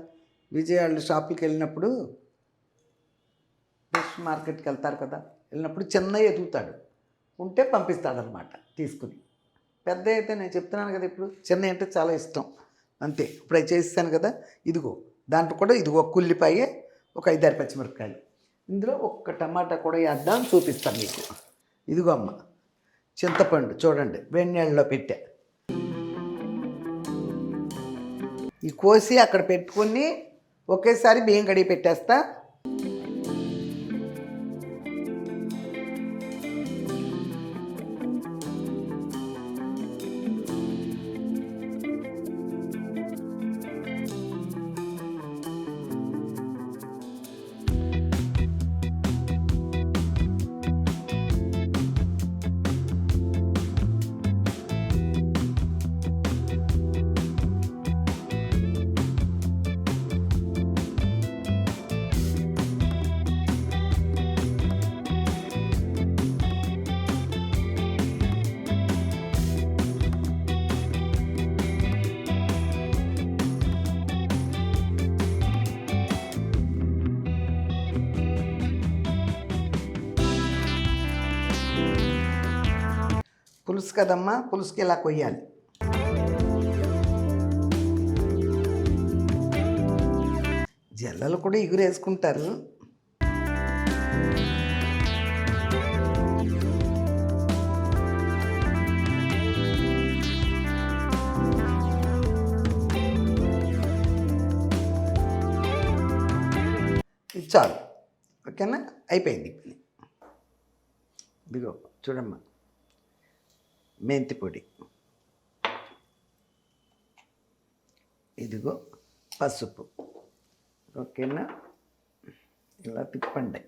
విజయవాడ షాపులకి వెళ్ళినప్పుడు, ఫిష్ మార్కెట్కి వెళ్తారు కదా, వెళ్ళినప్పుడు చిన్నవి ఎదుగుతాడు ఉంటే పంపిస్తాడనమాట తీసుకుని. పెద్ద అయితే నేను చెప్తున్నాను కదా, ఇప్పుడు చిన్నవి అంటే చాలా ఇష్టం అంతే. ఇప్పుడు అవి చేస్తాను కదా, ఇదిగో దాంట్లో కూడా ఇదిగో ఒక ఉల్లిపాయ, ఒక 5-6 పచ్చిమిరపకాయలు, ఇందులో ఒక్క టమాటా కూడా వేద్దాం, చూపిస్తాను మీకు. ఇదిగో అమ్మ చింతపండు చూడండి, వేడి నీళ్ళలో పెట్టా. ఈ కోసి అక్కడ పెట్టుకుని ఒకేసారి బియ్యం కడిగి పెట్టేస్తా. పులుసు కదమ్మా, పులుసుకి ఇలా కొయ్యాలి. జల్లలు కూడా ఎగురేసుకుంటారు. ఇది చాలు, ఓకేనా, అయిపోయింది. ఇదిగో చూడమ్మా, మెంతి పొడి, ఇదిగో పసుపు, ఓకేనా. ఇలా తిప్పండి,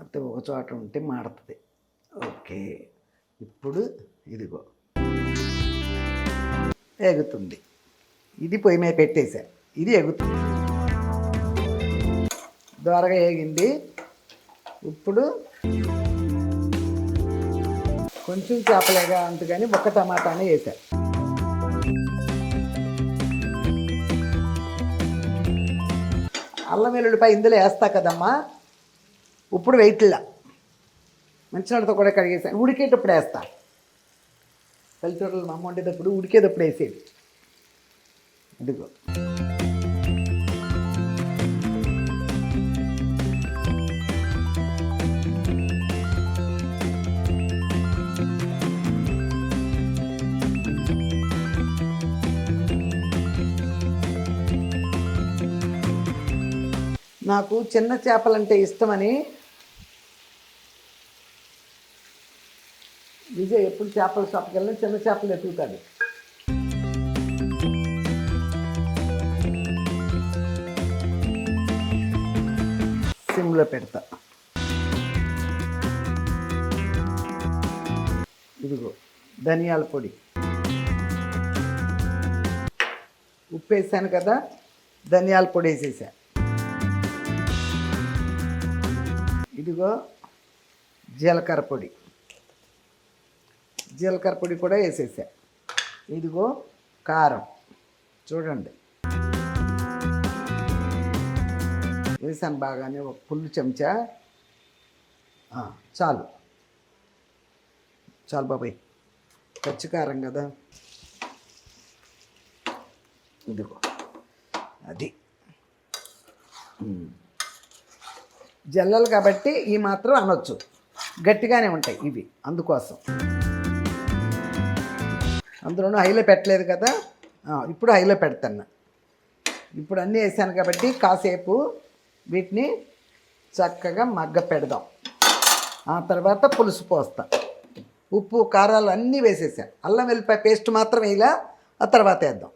అయితే ఒక చోట ఉంటే మాడుతుంది. ఓకే, ఇప్పుడు ఇదిగో ఎగుతుంది. ఇది పొయ్యి మీద పెట్టేశా, ఇది ఎగుతుంది, దోరగా ఏగింది. ఇప్పుడు కొంచెం చేపలేగా అంతగాని ఒక్క టమాటానే వేసా. అల్లం వెల్లుల్లిపాయ ఇందులో వేస్తా కదమ్మా. ఇప్పుడు వెయిట్లా మంచినీళ్ళతో కూడా కడిగేసాను. ఉడికేటప్పుడు వేస్తా. పల్లెటూరులో మా అమ్మ వండేటప్పుడు ఉడికేటప్పుడు వేసేది. ఇదిగో నాకు చిన్న చేపలంటే ఇష్టమని విజయ్ ఎప్పుడు చేపల షాప్కి వెళ్ళినా చిన్న చేపలు ఎత్తుకుతాడు. సిమ్లో పెడతా. ఇదిగో ధనియాల పొడి, ఉప్పు వేసాను కదా, ధనియాల పొడి వేసేసా. ఇదిగో జీలకర్ర పొడి, జీలకర్ర పొడి కూడా వేసేసా. ఇదిగో కారం చూడండి వేసాను బాగానే, ఒక పుల్లు చెంచా. చాలు చాలు బాబాయ్, పచ్చికారం కదా. ఇదిగో అది జల్లలు కాబట్టి ఈ మాత్రం అనొచ్చు, గట్టిగానే ఉంటాయి ఇవి, అందుకోసం. అందులోనూ హైలో పెట్టలేదు కదా, ఇప్పుడు హైలో పెడతాను. ఇప్పుడు అన్నీ వేసాను కాబట్టి కాసేపు వీటిని చక్కగా మగ్గ పెడదాం. ఆ తర్వాత పులుసు పోస్తా. ఉప్పు కారాలు అన్నీ వేసేసా. అల్లం వెల్లిపాయ పేస్ట్ మాత్రం వేయాల, ఆ తర్వాత వేద్దాం.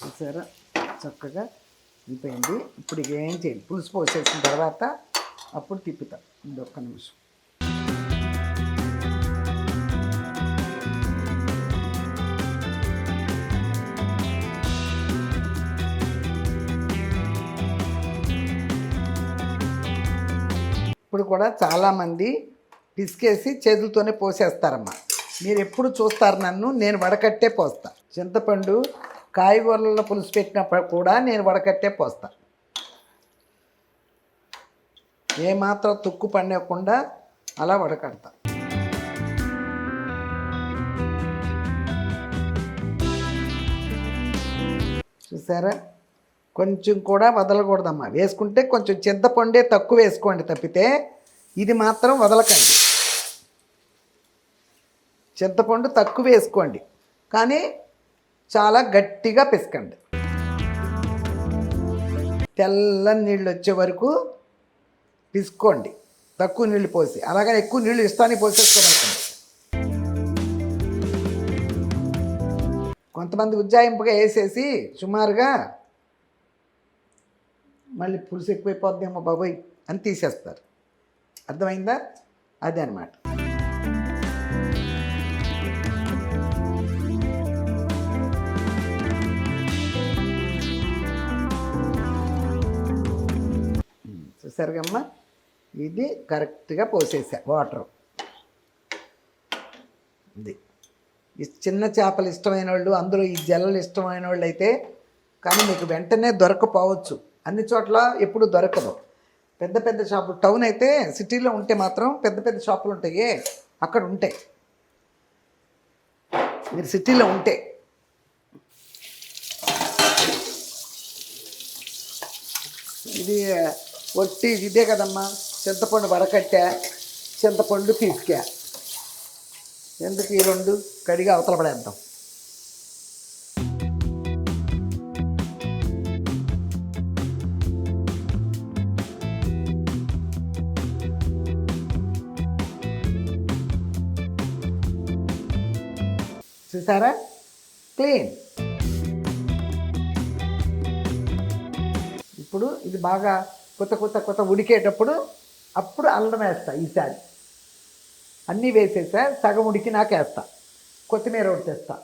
చూసారా చక్కగా అయిపోయింది. ఇప్పుడు ఇక ఏం చేయాలి, పులుసు పోసేసిన తర్వాత అప్పుడు తిప్పుతా. ఇంకొక నిమిషం. ఇప్పుడు కూడా చాలామంది పిసికేసి చేతులతోనే పోసేస్తారమ్మా. మీరు ఎప్పుడు చూస్తారు నన్ను, నేను వడకట్టే పోస్తా. చింతపండు కాయగూరలలో పులుసు పెట్టినప్పుడు కూడా నేను వడకట్టే పోస్తా. ఏమాత్రం తుక్కు పడకుండా అలా వడకడతా. చూసారా, కొంచెం కూడా వదలకూడదమ్మా. వేసుకుంటే కొంచెం చింతపండే తక్కువ వేసుకోండి తప్పితే, ఇది మాత్రం వదలకండి. చింతపండు తక్కువ వేసుకోండి కానీ చాలా గట్టిగా పిసకండి. తెల్లని నీళ్ళు వచ్చే వరకు పిసుకోండి, తక్కువ నీళ్ళు పోసి. అలాగని ఎక్కువ నీళ్ళు ఇష్టానికి పోసేసుకోండి. కొంతమంది ఉజ్జాయింపుగా వేసేసి సుమారుగా మళ్ళీ పులుసు ఎక్కువైపోద్దేమో బాబోయ్ అని తీసేస్తారు. అర్థమైందా? అదే అన్నమాట. చూసారుగమ్మా, ఇది కరెక్ట్గా పోసేసా వాటర్. ఇది ఈ చిన్న చేపలు ఇష్టమైన వాళ్ళు, అందులో ఈ జల్లలు ఇష్టమైన వాళ్ళు అయితే, కానీ మీకు వెంటనే దొరకపోవచ్చు. అన్ని చోట్ల ఎప్పుడు దొరకదు. పెద్ద పెద్ద షాపులు, టౌన్ అయితే సిటీలో ఉంటే మాత్రం పెద్ద పెద్ద షాపులు ఉంటాయి, అక్కడ ఉంటాయి. మీరు సిటీలో ఉంటే ఇది ఒట్టి ఇదే కదమ్మా, చింతపండు వడకట్టా, చింతపండు పిసికా. ఎందుకు ఈ రెండు కడిగి అవతల పడేద్దాం. చూసారా, క్లీన్. ఇప్పుడు ఇది బాగా కొత్త ఉడికేటప్పుడు అప్పుడు అల్లం వేస్తా. ఈసారి అన్నీ వేసేసా, సగం ఉడికి నాకేస్తా. కొత్తిమీర ఒకటి తెస్తా.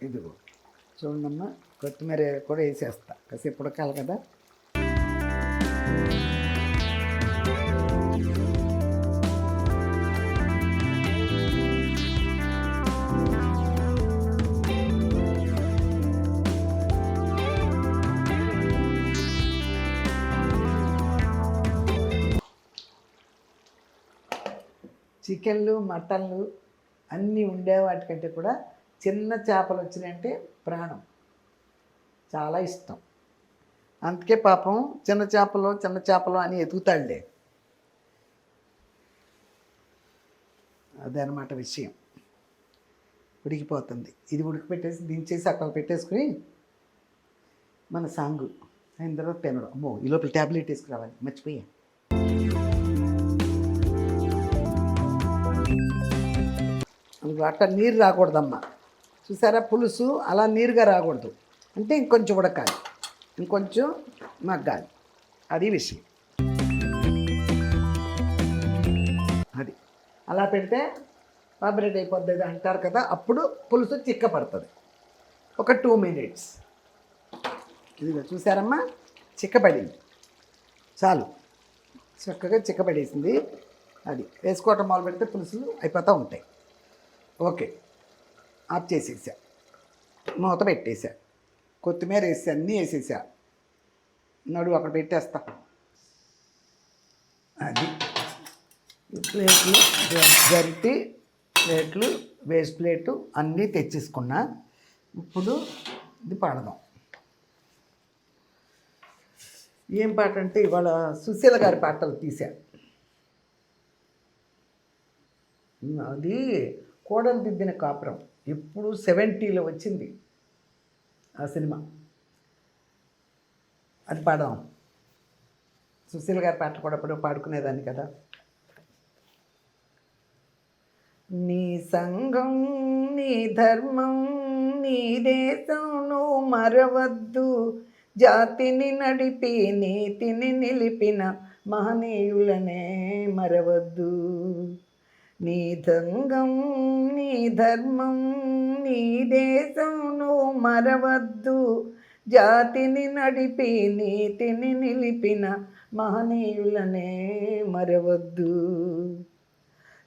ఇదిగో చూడమ్మా, కొత్తిమీర కూడా వేసేస్తా. కాసేపు ఉడకాలి కదా. చికెన్లు మటన్లు అన్నీ ఉండే వాటికంటే కూడా చిన్న చేపలు వచ్చినాయంటే ప్రాణం, చాలా ఇష్టం. అందుకే పాపం చిన్న చేపలు అని ఎతుకుతాడులే. అదనమాట విషయం. ఉడికిపోతుంది. ఇది ఉడికిపెట్టేసి దించేసి అక్కడ పెట్టేసుకుని మన సాంగు అయిన తర్వాత తినడం. అమ్మో ఈ లోపల ట్యాబ్లెట్ వేసుకురావాలి, మర్చిపోయా. అట్లా నీరు రాకూడదమ్మా. చూసారా, పులుసు అలా నీరుగా రాకూడదు. అంటే ఇంకొంచెం ఉడకాలి, ఇంకొంచెం మగ్గాలి. అది విషయం. అది అలా పెడితే వైబ్రేట్ అయిపోద్ది అంటారు కదా, అప్పుడు పులుసు చిక్క పడుతుంది. ఒక 2 minutes. ఇదిగో చూసారమ్మా, చిక్కపడింది. చాలు, చక్కగా చిక్కపడేసింది. అది వేసుకోవటం మొదలు పెడితే పులుసులు అయిపోతూ ఉంటాయి. ఓకే, ఆఫ్ చేసేసా, మూత పెట్టేసా, కొత్తిమీర వేసి అన్నీ వేసేసా. నడువు అక్కడ పెట్టేస్తా. అది ప్లేట్లు, గరిటి ప్లేట్లు, వేస్ట్ ప్లేటు అన్నీ తెచ్చేసుకున్నా. ఇప్పుడు ఇది పాడదాం. ఏం పాట అంటే ఇవాళ సుశీల గారి పాటలు తీసా. అది కోడలు దిద్దిన కాపురం, ఎప్పుడు 70లో వచ్చింది ఆ సినిమా. అది పాడదాం. సుశీల గారి పాటలు కూడా ఎప్పుడో పాడుకునేదాన్ని కదా. నీ సంఘం, నీ ధర్మం, నీ దేశం నువ్వు మరవద్దు, జాతిని నడిపి నీతిని నిలిపిన మహనీయులనే మరవద్దు. నీ సంఘం, నీ ధర్మం, నీ దేశం నువ్వు మరవద్దు, జాతిని నడిపి నీతిని నిలిపిన మహనీయులనే మరవద్దు.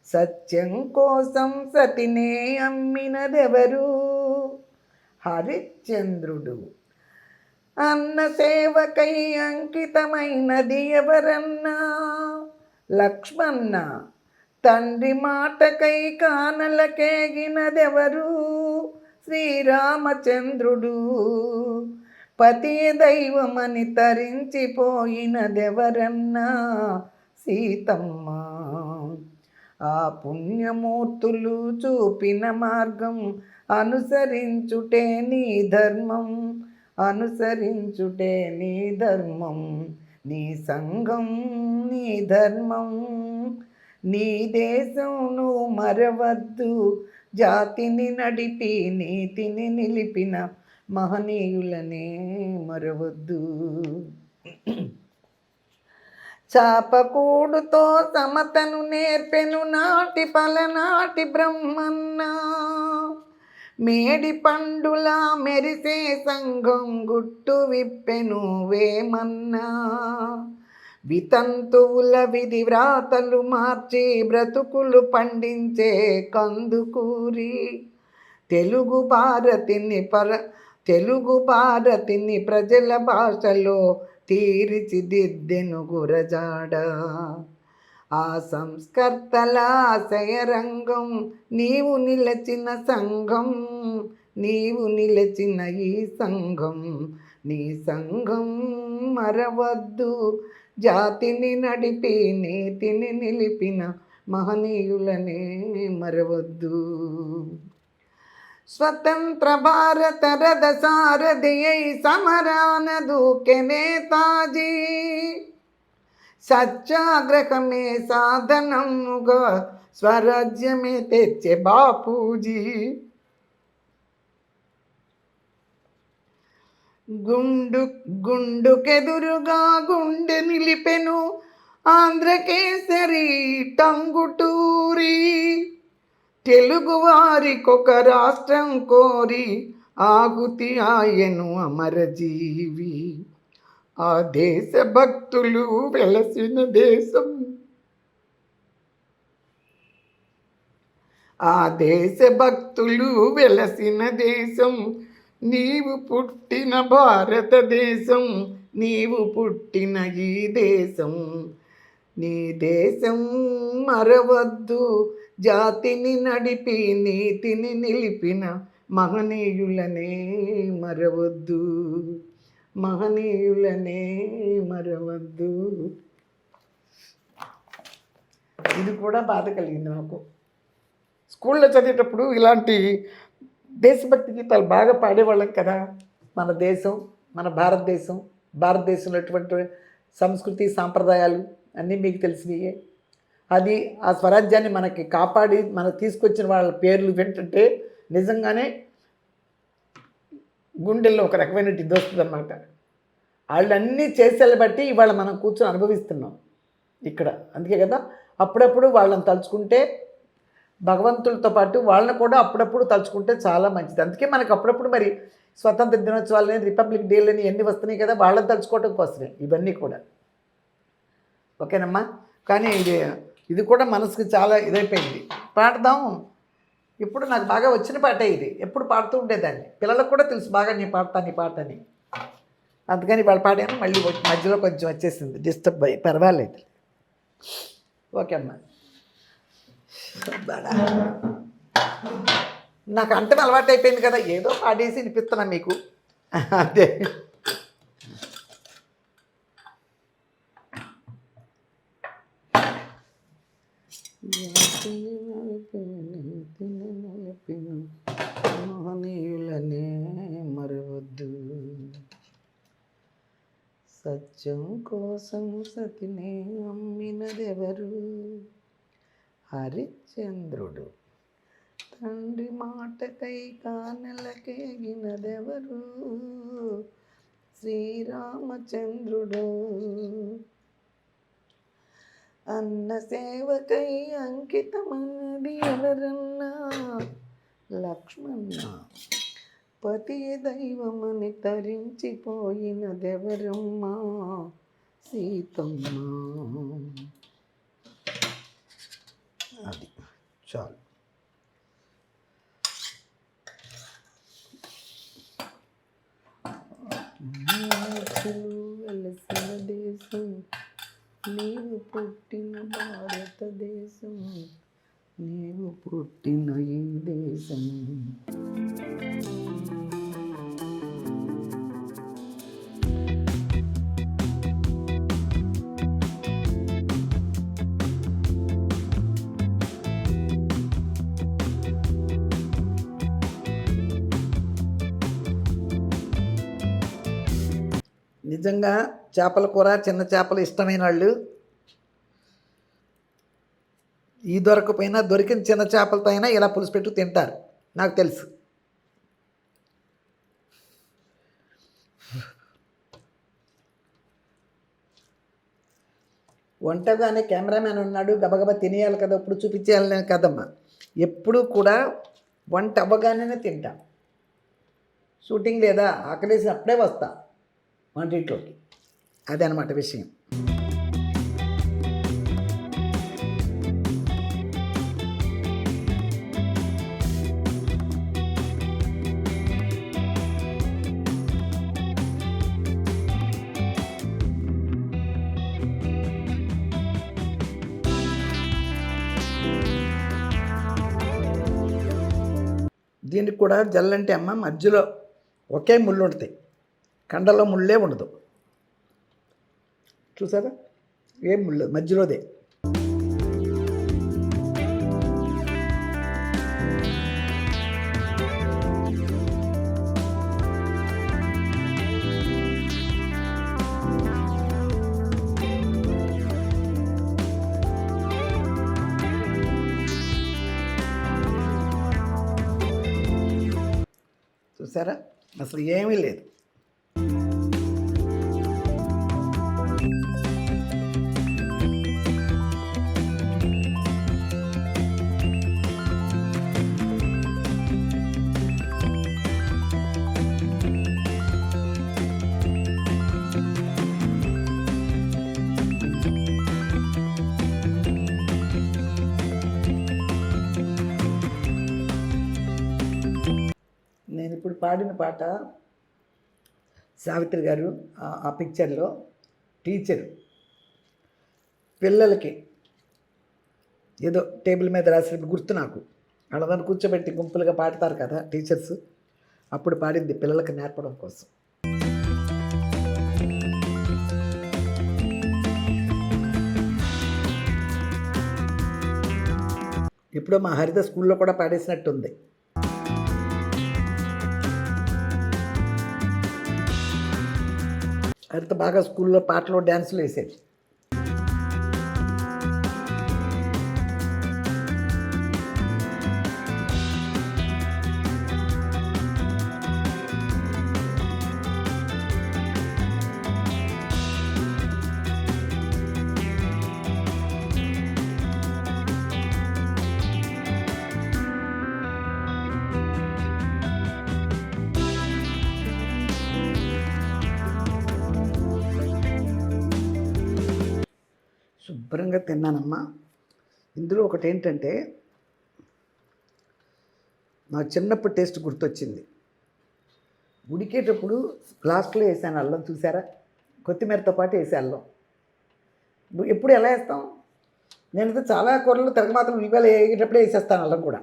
సత్యం కోసం సతినే అమ్మినదెవరు? హరిశ్చంద్రుడు. అన్న సేవకై అంకితమైనది ఎవరన్నా? లక్ష్మణ. తండ్రి మాటకై కానలకేగినదెవరు? శ్రీరామచంద్రుడు. పతి దైవమని తరించిపోయినదెవరన్నా? సీతమ్మ. ఆ పుణ్యమూర్తులు చూపిన మార్గం అనుసరించుటే నీ ధర్మం, అనుసరించుటే నీ ధర్మం. నీ సంఘం, నీ ధర్మం, నీ దేశం నువ్వు మరవద్దు, జాతిని నడిపి నీతిని నిలిపిన మహనీయులనే మరవద్దు. చాపకూడుతో సమతను నేర్పెను నాటి పలనాటి బ్రహ్మన్న, మేడి పండులా మెరిసే సంఘం గుట్టు విప్పెను వేమన్నా. వితంతువుల విధి వ్రాతలు మార్చి బ్రతుకులు పండించే కందుకూరి, తెలుగు భారతిని ప్రజల భాషలో తీర్చిదిద్దెను గురజాడ. ఆ సంస్కర్తల ఆశయరంగం నీవు నిలచిన సంఘం, నీవు నిలచిన ఈ సంఘం. నీ సంఘం మరవద్దు, జాతిని నడిపి నీతిని నిలిపిన మహనీయులనే మరవద్దు. స్వతంత్ర భారత రథ సారథియై సమరాన దూకె నేతాజీ, సత్యాగ్రహమే సాధనముగా స్వరాజ్యమే తెచ్చే బాపూజీ. గుండుకెదురుగా గుండె నిలిపెను ఆంధ్రకేసరి టంగుటూరి, తెలుగువారికొక రాష్ట్రం కోరి ఆగుతి ఆయను అమరజీవి. ఆ దేశ భక్తులు వెలసిన దేశం, ఆ దేశ భక్తులు వెలసిన దేశం, నీవు పుట్టిన భారతదేశం, నీవు పుట్టిన ఈ దేశం. నీ దేశం మరవద్దు, జాతిని నడిపి నీతిని నిలిపిన మహనీయులనే మరవద్దు, మహనీయులనే మరవద్దు. ఇది కూడా బాధ కలిగింది నాకు. స్కూల్లో చదివేటప్పుడు ఇలాంటి దేశభక్తి గీతాలు బాగా పాడేవాళ్ళం కదా. మన దేశం, మన భారతదేశంలో ఎటువంటి సంస్కృతి సాంప్రదాయాలు అన్నీ మీకు తెలిసినయే. అది ఆ స్వరాజ్యాన్ని మనకి కాపాడి మనకు తీసుకొచ్చిన వాళ్ళ పేర్లు వింటుంటే నిజంగానే గుండెల్లో ఒక రకమైన ఇది వస్తుంది అన్నమాట. వాళ్ళు అన్నీ చేసేలా బట్టి ఇవాళ మనం కూర్చొని అనుభవిస్తున్నాం ఇక్కడ. అందుకే కదా అప్పుడప్పుడు వాళ్ళని తలుచుకుంటే, భగవంతులతో పాటు వాళ్ళని కూడా అప్పుడప్పుడు తలుచుకుంటే చాలా మంచిది. అందుకే మనకు అప్పుడప్పుడు మరి స్వతంత్ర దినోత్సవాలని, రిపబ్లిక్ డేలని ఎన్ని వస్తున్నాయి కదా, వాళ్ళని తలుచుకోవటం కోసమే ఇవన్నీ కూడా. ఓకేనమ్మా. కానీ ఇది కూడా మనసుకి చాలా ఇదైపోయింది. పాడదాం. ఇప్పుడు నాకు బాగా వచ్చిన పాటే ఇది. ఎప్పుడు పాడుతూ ఉండేదాన్ని. పిల్లలకు కూడా తెలుసు బాగా నీ పాట అని. అందుకని వాళ్ళు పాడాను. మళ్ళీ మధ్యలో కొంచెం వచ్చేసింది, డిస్టర్బ్ అయ్యి. పర్వాలేదు. ఓకే అమ్మా. నాకు అంటే అలవాటు అయిపోయింది కదా, ఏదో పాడేసి వినిపిస్తున్నా మీకు అంతే. మహనీయులనే మరవద్దు, సత్యం కోసం సతినే అమ్మినదెవరు, హరిశ్చంద్రుడు తండ్రి మాటకై కానెలకేగినదెవరు, శ్రీరామచంద్రుడు అన్న సేవకై అంకితమన్నది ఎవరన్నా, లక్ష్మణ పతి దైవమని తరించిపోయినదెవరమ్మా, సీతమ్మ. అది చాలు. వెలసిన దేశం నీవు పుట్టిన భారతదేశం, నీవు పుట్టిన ఈ దేశం. నిజంగా చేపల కూర, చిన్న చేపలు ఇష్టమైన వాళ్ళు ఈ దొరకపోయినా దొరికిన చిన్న చేపలతో అయినా ఇలా పులుసు పెట్టు తింటారు, నాకు తెలుసు. వంటగానే కెమెరామ్యాన్ ఉన్నాడు, గబగబా తినేయాలి కదా, ఇప్పుడు చూపించేయాలని కదమ్మా. ఎప్పుడూ కూడా వంట అవ్వగానే తింటా. షూటింగ్ లేదా ఆకలేసి అప్పుడే వస్తా వంటింట్లోకి. అదే అన్నమాట విషయం. దీనికి కూడా జల్లంటే అమ్మ మధ్యలో ఒకే ముళ్ళు ఉంటాయి, కండలో ముళ్ళే ఉండదు. చూసారా, ఏం ముళ్ళు మధ్యలోదే. చూసారా, అసలు ఏమీ లేదు. నేను ఇప్పుడు పాడిన పాట సావిత్రి గారు ఆ పిక్చర్లో టీచరు పిల్లలకి ఏదో టేబుల్ మీద రాసినప్పుడు గుర్తు నాకు వాళ్ళందరిని కూర్చోబెట్టి గుంపులుగా పాడతారు కదా టీచర్స్, అప్పుడు పాడింది పిల్లలకి నేర్పడం కోసం. ఇప్పుడు మా హరిత స్కూల్లో కూడా పాడేసినట్టుంది. హరిత బాగా స్కూల్లో పాటలు డ్యాన్సులు వేసేది. శుభ్రంగా తిన్నానమ్మా. ఇందులో ఒకటి ఏంటంటే నా చిన్నప్పుడు టేస్ట్ గుర్తొచ్చింది. ఉడికేటప్పుడు లాస్ట్లో వేసాను అల్లం, చూసారా? కొత్తిమీరతో పాటు వేసే అల్లం. ఎప్పుడు ఎలా వేస్తాం? నేనైతే చాలా కూరలు మాత్రం ఉల్లిపాయలు వేగేటప్పుడే వేసేస్తాను అల్లం కూడా.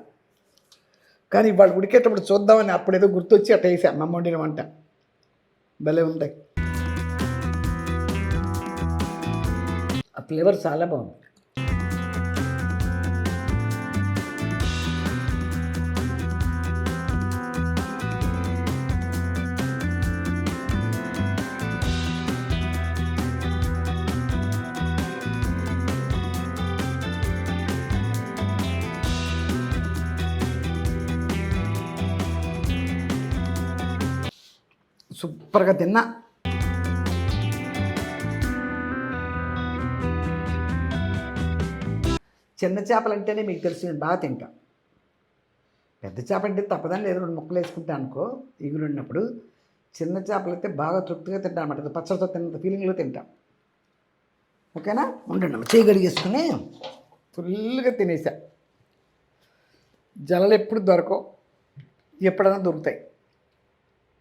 కానీ ఇవాళ ఉడికేటప్పుడు చూద్దామని అప్పుడేదో గుర్తొచ్చి అట్లా వేసాను. అమ్మ వండిన వంట భలే ఉంది. ఆ ఫ్లేవర్ చాలా బాగుంది. సూపర్గా తిన్నా. చిన్న చేపలు అంటేనే మీకు తెలిసి నేను బాగా తింటా. పెద్ద చేప అంటే తప్పదని లేదు, 2 ముక్కలు వేసుకుంటా అనుకో ఇగురు ఉన్నప్పుడు. చిన్న చేపలు అయితే బాగా తృప్తిగా తింటా అనమాట. పచ్చడితో తిన్నంత ఫీలింగ్లో తింటా. ఓకేనా? ఉండండి, చేయి గడిగేసుకుని ఫుల్గా తినేసా. జలలు ఎప్పుడు దొరకవు, ఎప్పుడైనా దొరుకుతాయి.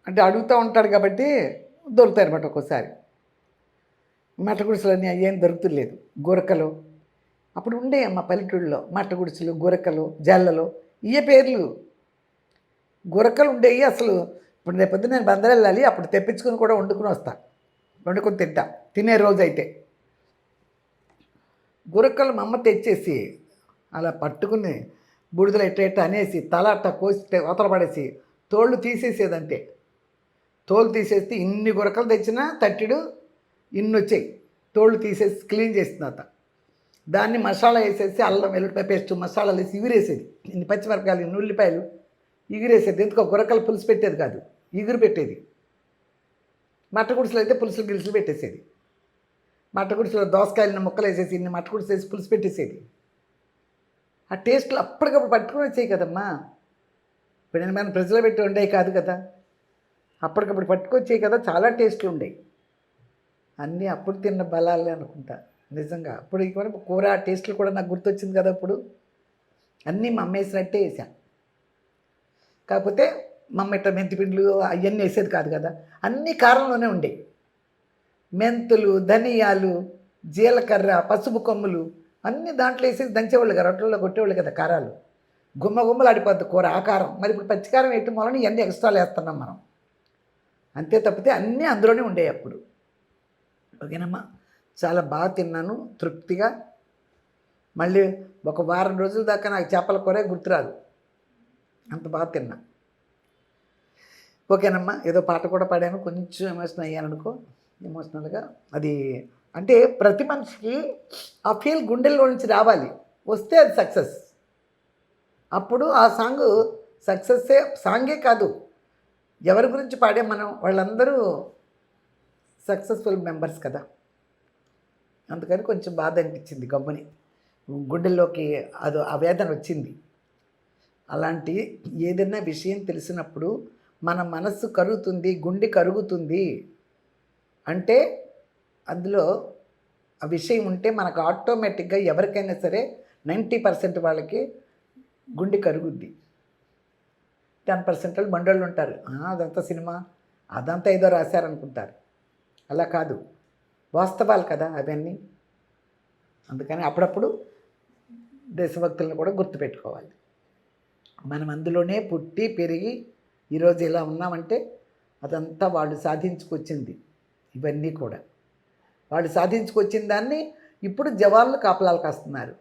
అంటే అడుగుతూ ఉంటాడు కాబట్టి దొరుకుతాయి అనమాట. ఒక్కోసారి మట్ట గుడిసెలన్నీ అయ్యేం దొరుకుతులేదు. గురకలు అప్పుడు ఉండే అమ్మ పల్లెటూళ్ళలో మట్ట గుడిసెలు, గురకలు, జల్లలు, ఇవే పేర్లు. గురకలు ఉండేవి అసలు. ఇప్పుడు రేపొద్దు నేను బందరు వెళ్ళాలి, అప్పుడు తెప్పించుకుని కూడా వండుకుని వస్తా, వండుకొని తింటా. తినే రోజు అయితే గురకలు మా అమ్మ తెచ్చేసి అలా పట్టుకుని బూడిదలు ఎట్ట అనేసి తల అట్ట కోసి అవతల పడేసి తోళ్ళు తీసేసేదంతే. తోలు తీసేస్తే ఇన్ని గురకలు తెచ్చినా తట్టిడు ఇన్ని వచ్చాయి. తోళ్ళు తీసేసి క్లీన్ చేసిన తర్వాత దాన్ని మసాలా వేసేసి అల్లం వెల్లుల్లిపాయ పేస్ట్ మసాలాలు వేసి ఇగురేసేది. ఇన్ని పచ్చిమిరపకాయలు, ఇన్ని ఉల్లిపాయలు ఇగురేసేది. ఎందుకో గురకలు పులుసు పెట్టేది కాదు, ఇగురు పెట్టేది. మట్ట గుడిసెలు అయితే పులుసులు గిలుసులు పెట్టేసేది. మట్ట గుడిసెలో దోసకాయలని ముక్కలు వేసేసి ఇన్ని మట్ట గుడిసెలు వేసి పులుసు పెట్టేసేది. ఆ టేస్ట్లు అప్పటికప్పుడు పట్టుకుని వచ్చాయి కదమ్మా. ఇప్పుడు నేను మన ఫ్రిడ్జ్లో పెట్టి ఉండేవి కాదు కదా, అప్పటికప్పుడు పట్టుకొచ్చాయి కదా. చాలా టేస్ట్లు ఉండేవి. అన్నీ అప్పుడు తిన్న బలాలే అనుకుంటా నిజంగా. అప్పుడు కూడా కూర టేస్ట్లు కూడా నాకు గుర్తొచ్చింది కదా. అప్పుడు అన్నీ మా అమ్మ వేసినట్టే వేసాను. కాకపోతే మా అమ్మ ఇట్లా మెంతిపిండ్లు అవన్నీ వేసేది కాదు కదా, అన్నీ కారంలోనే ఉండేవి. మెంతులు, ధనియాలు, జీలకర్ర, పసుపు కొమ్ములు అన్నీ దాంట్లో వేసేసి దంచేవాళ్ళు కదా, రొట్టెల్లో కొట్టేవాళ్ళు కదా. కారాలు గుమ్మ గుమ్మలు ఆడిపోద్ది కూర ఆకారం. మరి ఇప్పుడు పచ్చికారం వేయటం వలన ఇవన్నీ ఎక్స్ట్రాలు వేస్తున్నాం మనం, అంతే తప్పితే అన్నీ అందులోనే ఉండేవి అప్పుడు. ఓకేనమ్మా, చాలా బాగా తిన్నాను తృప్తిగా. మళ్ళీ ఒక వారం రోజుల దాకా నాకు చేపల కూర గుర్తురాదు, అంత బాగా తిన్నా. ఓకేనమ్మా, ఏదో పాట కూడా పాడాను, కొంచెం ఎమోషనల్ అయ్యాను అనుకో. ఎమోషనల్గా అది అంటే ప్రతి మనిషికి ఆ ఫీల్ గుండెల్లో నుంచి రావాలి, వస్తే అది సక్సెస్. అప్పుడు ఆ సాంగ్ సక్సెస్సే. సాంగే కాదు, ఎవరి గురించి పాడే మనం వాళ్ళందరూ సక్సెస్ఫుల్ మెంబర్స్ కదా. అందుకని కొంచెం బాధ అనిపించింది, గమ్ముని గుండెల్లోకి అది ఆ వేదన వచ్చింది. అలాంటి ఏదైనా విషయం తెలిసినప్పుడు మన మనస్సు కరుగుతుంది, గుండె కరుగుతుంది అంటే అందులో ఆ విషయం ఉంటే మనకు ఆటోమేటిక్గా ఎవరికైనా సరే 90% వాళ్ళకి గుండె కరుగుద్ది. 10% వాళ్ళు బండోళ్ళు ఉంటారు, అదంతా సినిమా, అదంతా ఏదో రాశారనుకుంటారు. అలా కాదు, వాస్తవాలు కదా అవన్నీ. అందుకని అప్పుడప్పుడు దేశభక్తులను కూడా గుర్తుపెట్టుకోవాలి. మనం అందులోనే పుట్టి పెరిగి ఈరోజు ఇలా ఉన్నామంటే అదంతా వాళ్ళు సాధించుకొచ్చింది. ఇవన్నీ కూడా వాళ్ళు సాధించుకొచ్చిన దాన్ని ఇప్పుడు జవాన్లు కాపలాలు కాస్తున్నారు.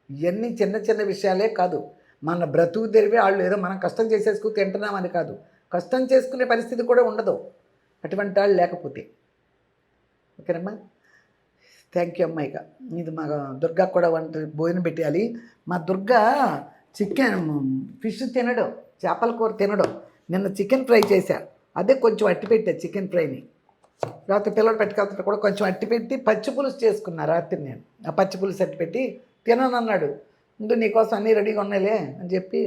ఇవన్నీ చిన్న చిన్న విషయాలే కాదు. మన బ్రతుకు తెరివే వాళ్ళు ఏదో మనం కష్టం చేసేసుకు తింటున్నామని కాదు, కష్టం చేసుకునే పరిస్థితి కూడా ఉండదు అటువంటి వాళ్ళు లేకపోతే. ఓకేనమ్మా, థ్యాంక్ యూ అమ్మాయిగా. ఇది మా దుర్గా కూడా భోజనం పెట్టాలి. మా దుర్గా చికెన్ ఫిష్ తినడం, చేపల కూర తినడం. నిన్న చికెన్ ఫ్రై చేశా, అదే కొంచెం అట్టి పెట్టా చికెన్ ఫ్రైని. రాత్రి పిల్లలు పెట్టుకెళ్తుంటే కూడా కొంచెం అట్టి పెట్టి పచ్చి పులుసు చేసుకున్నా రాత్రి. నేను ఆ పచ్చి పులుసు అట్టి పెట్టి తినను అన్నాడు. ముందు నీకోసం అన్నీ రెడీగా ఉన్నాయిలే అని చెప్పి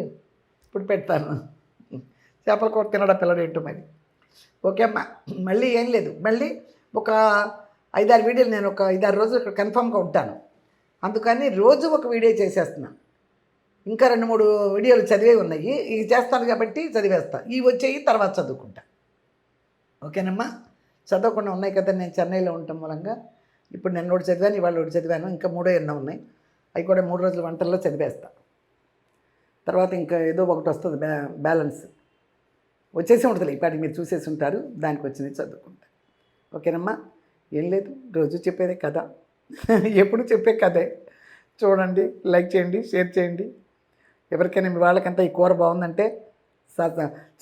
ఇప్పుడు పెడతాను. చేపల కూర తినడం పిల్లడు ఏంటో మరి. ఓకే అమ్మా, మళ్ళీ ఏం లేదు, మళ్ళీ ఒక 5-6 వీడియోలు నేను ఒక 5-6 రోజులు ఇక్కడ కన్ఫామ్గా ఉంటాను. అందుకని రోజు ఒక వీడియో చేసేస్తున్నా. ఇంకా 2-3 వీడియోలు చదివే ఉన్నాయి, ఇవి చేస్తాను కాబట్టి చదివేస్తా. ఇవి వచ్చేవి తర్వాత చదువుకుంటా. ఓకేనమ్మా, చదవకుండా ఉన్నాయి కదా, నేను చెన్నైలో ఉండటం మూలంగా. ఇప్పుడు నేను ఒకటి చదివాను, ఇవాళ ఒకటి చదివాను, ఇంకా 3 ఎన్నో ఉన్నాయి. అవి కూడా 3 రోజుల వంటల్లో చదివేస్తా. తర్వాత ఇంకా ఏదో ఒకటి వస్తుంది బ్యాలెన్స్ వచ్చేసి ఉంటుంది. ఇప్పటికి మీరు చూసేసి ఉంటారు, దానికి వచ్చినవి చదువుకుంటా. ఓకేనమ్మా, ఏం లేదు, రోజు చెప్పేదే కదా, ఎప్పుడు చెప్పే కథే. చూడండి, లైక్ చేయండి, షేర్ చేయండి. ఎవరికైనా మీ వాళ్ళకంతా ఈ కూర బాగుందంటే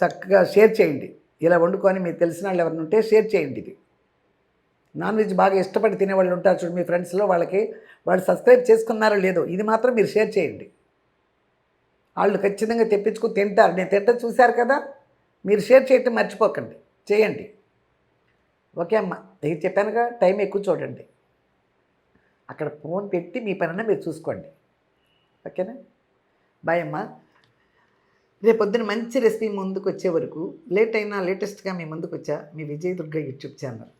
చక్కగా షేర్ చేయండి. ఇలా వండుకొని మీకు తెలిసిన వాళ్ళు ఎవరిని ఉంటే షేర్ చేయండి. ఇది నాన్ వెజ్ బాగా ఇష్టపడి తినేవాళ్ళు ఉంటారు చూడు మీ ఫ్రెండ్స్లో, వాళ్ళు సబ్స్క్రైబ్ చేసుకున్నారో లేదో ఇది మాత్రం మీరు షేర్ చేయండి. వాళ్ళు ఖచ్చితంగా తెప్పించుకుని తింటారు. నేను తింటా చూశారు కదా, మీరు షేర్ చేయటం మర్చిపోకండి, చేయండి. ఓకే అమ్మ, ఇది చెప్పానుగా, టైం ఎక్కువ చూడండి. అక్కడ ఫోన్ పెట్టి మీ పనన్నా మీరు చూసుకోండి. ఓకేనా, బాయ్ అమ్మ. రేపు పొద్దున మంచి రెసిపీ ముందుకు వచ్చే వరకు లేట్ అయినా లేటెస్ట్గా మీ ముందుకు వచ్చా మీ విజయదుర్గ యూట్యూబ్ ఛానల్.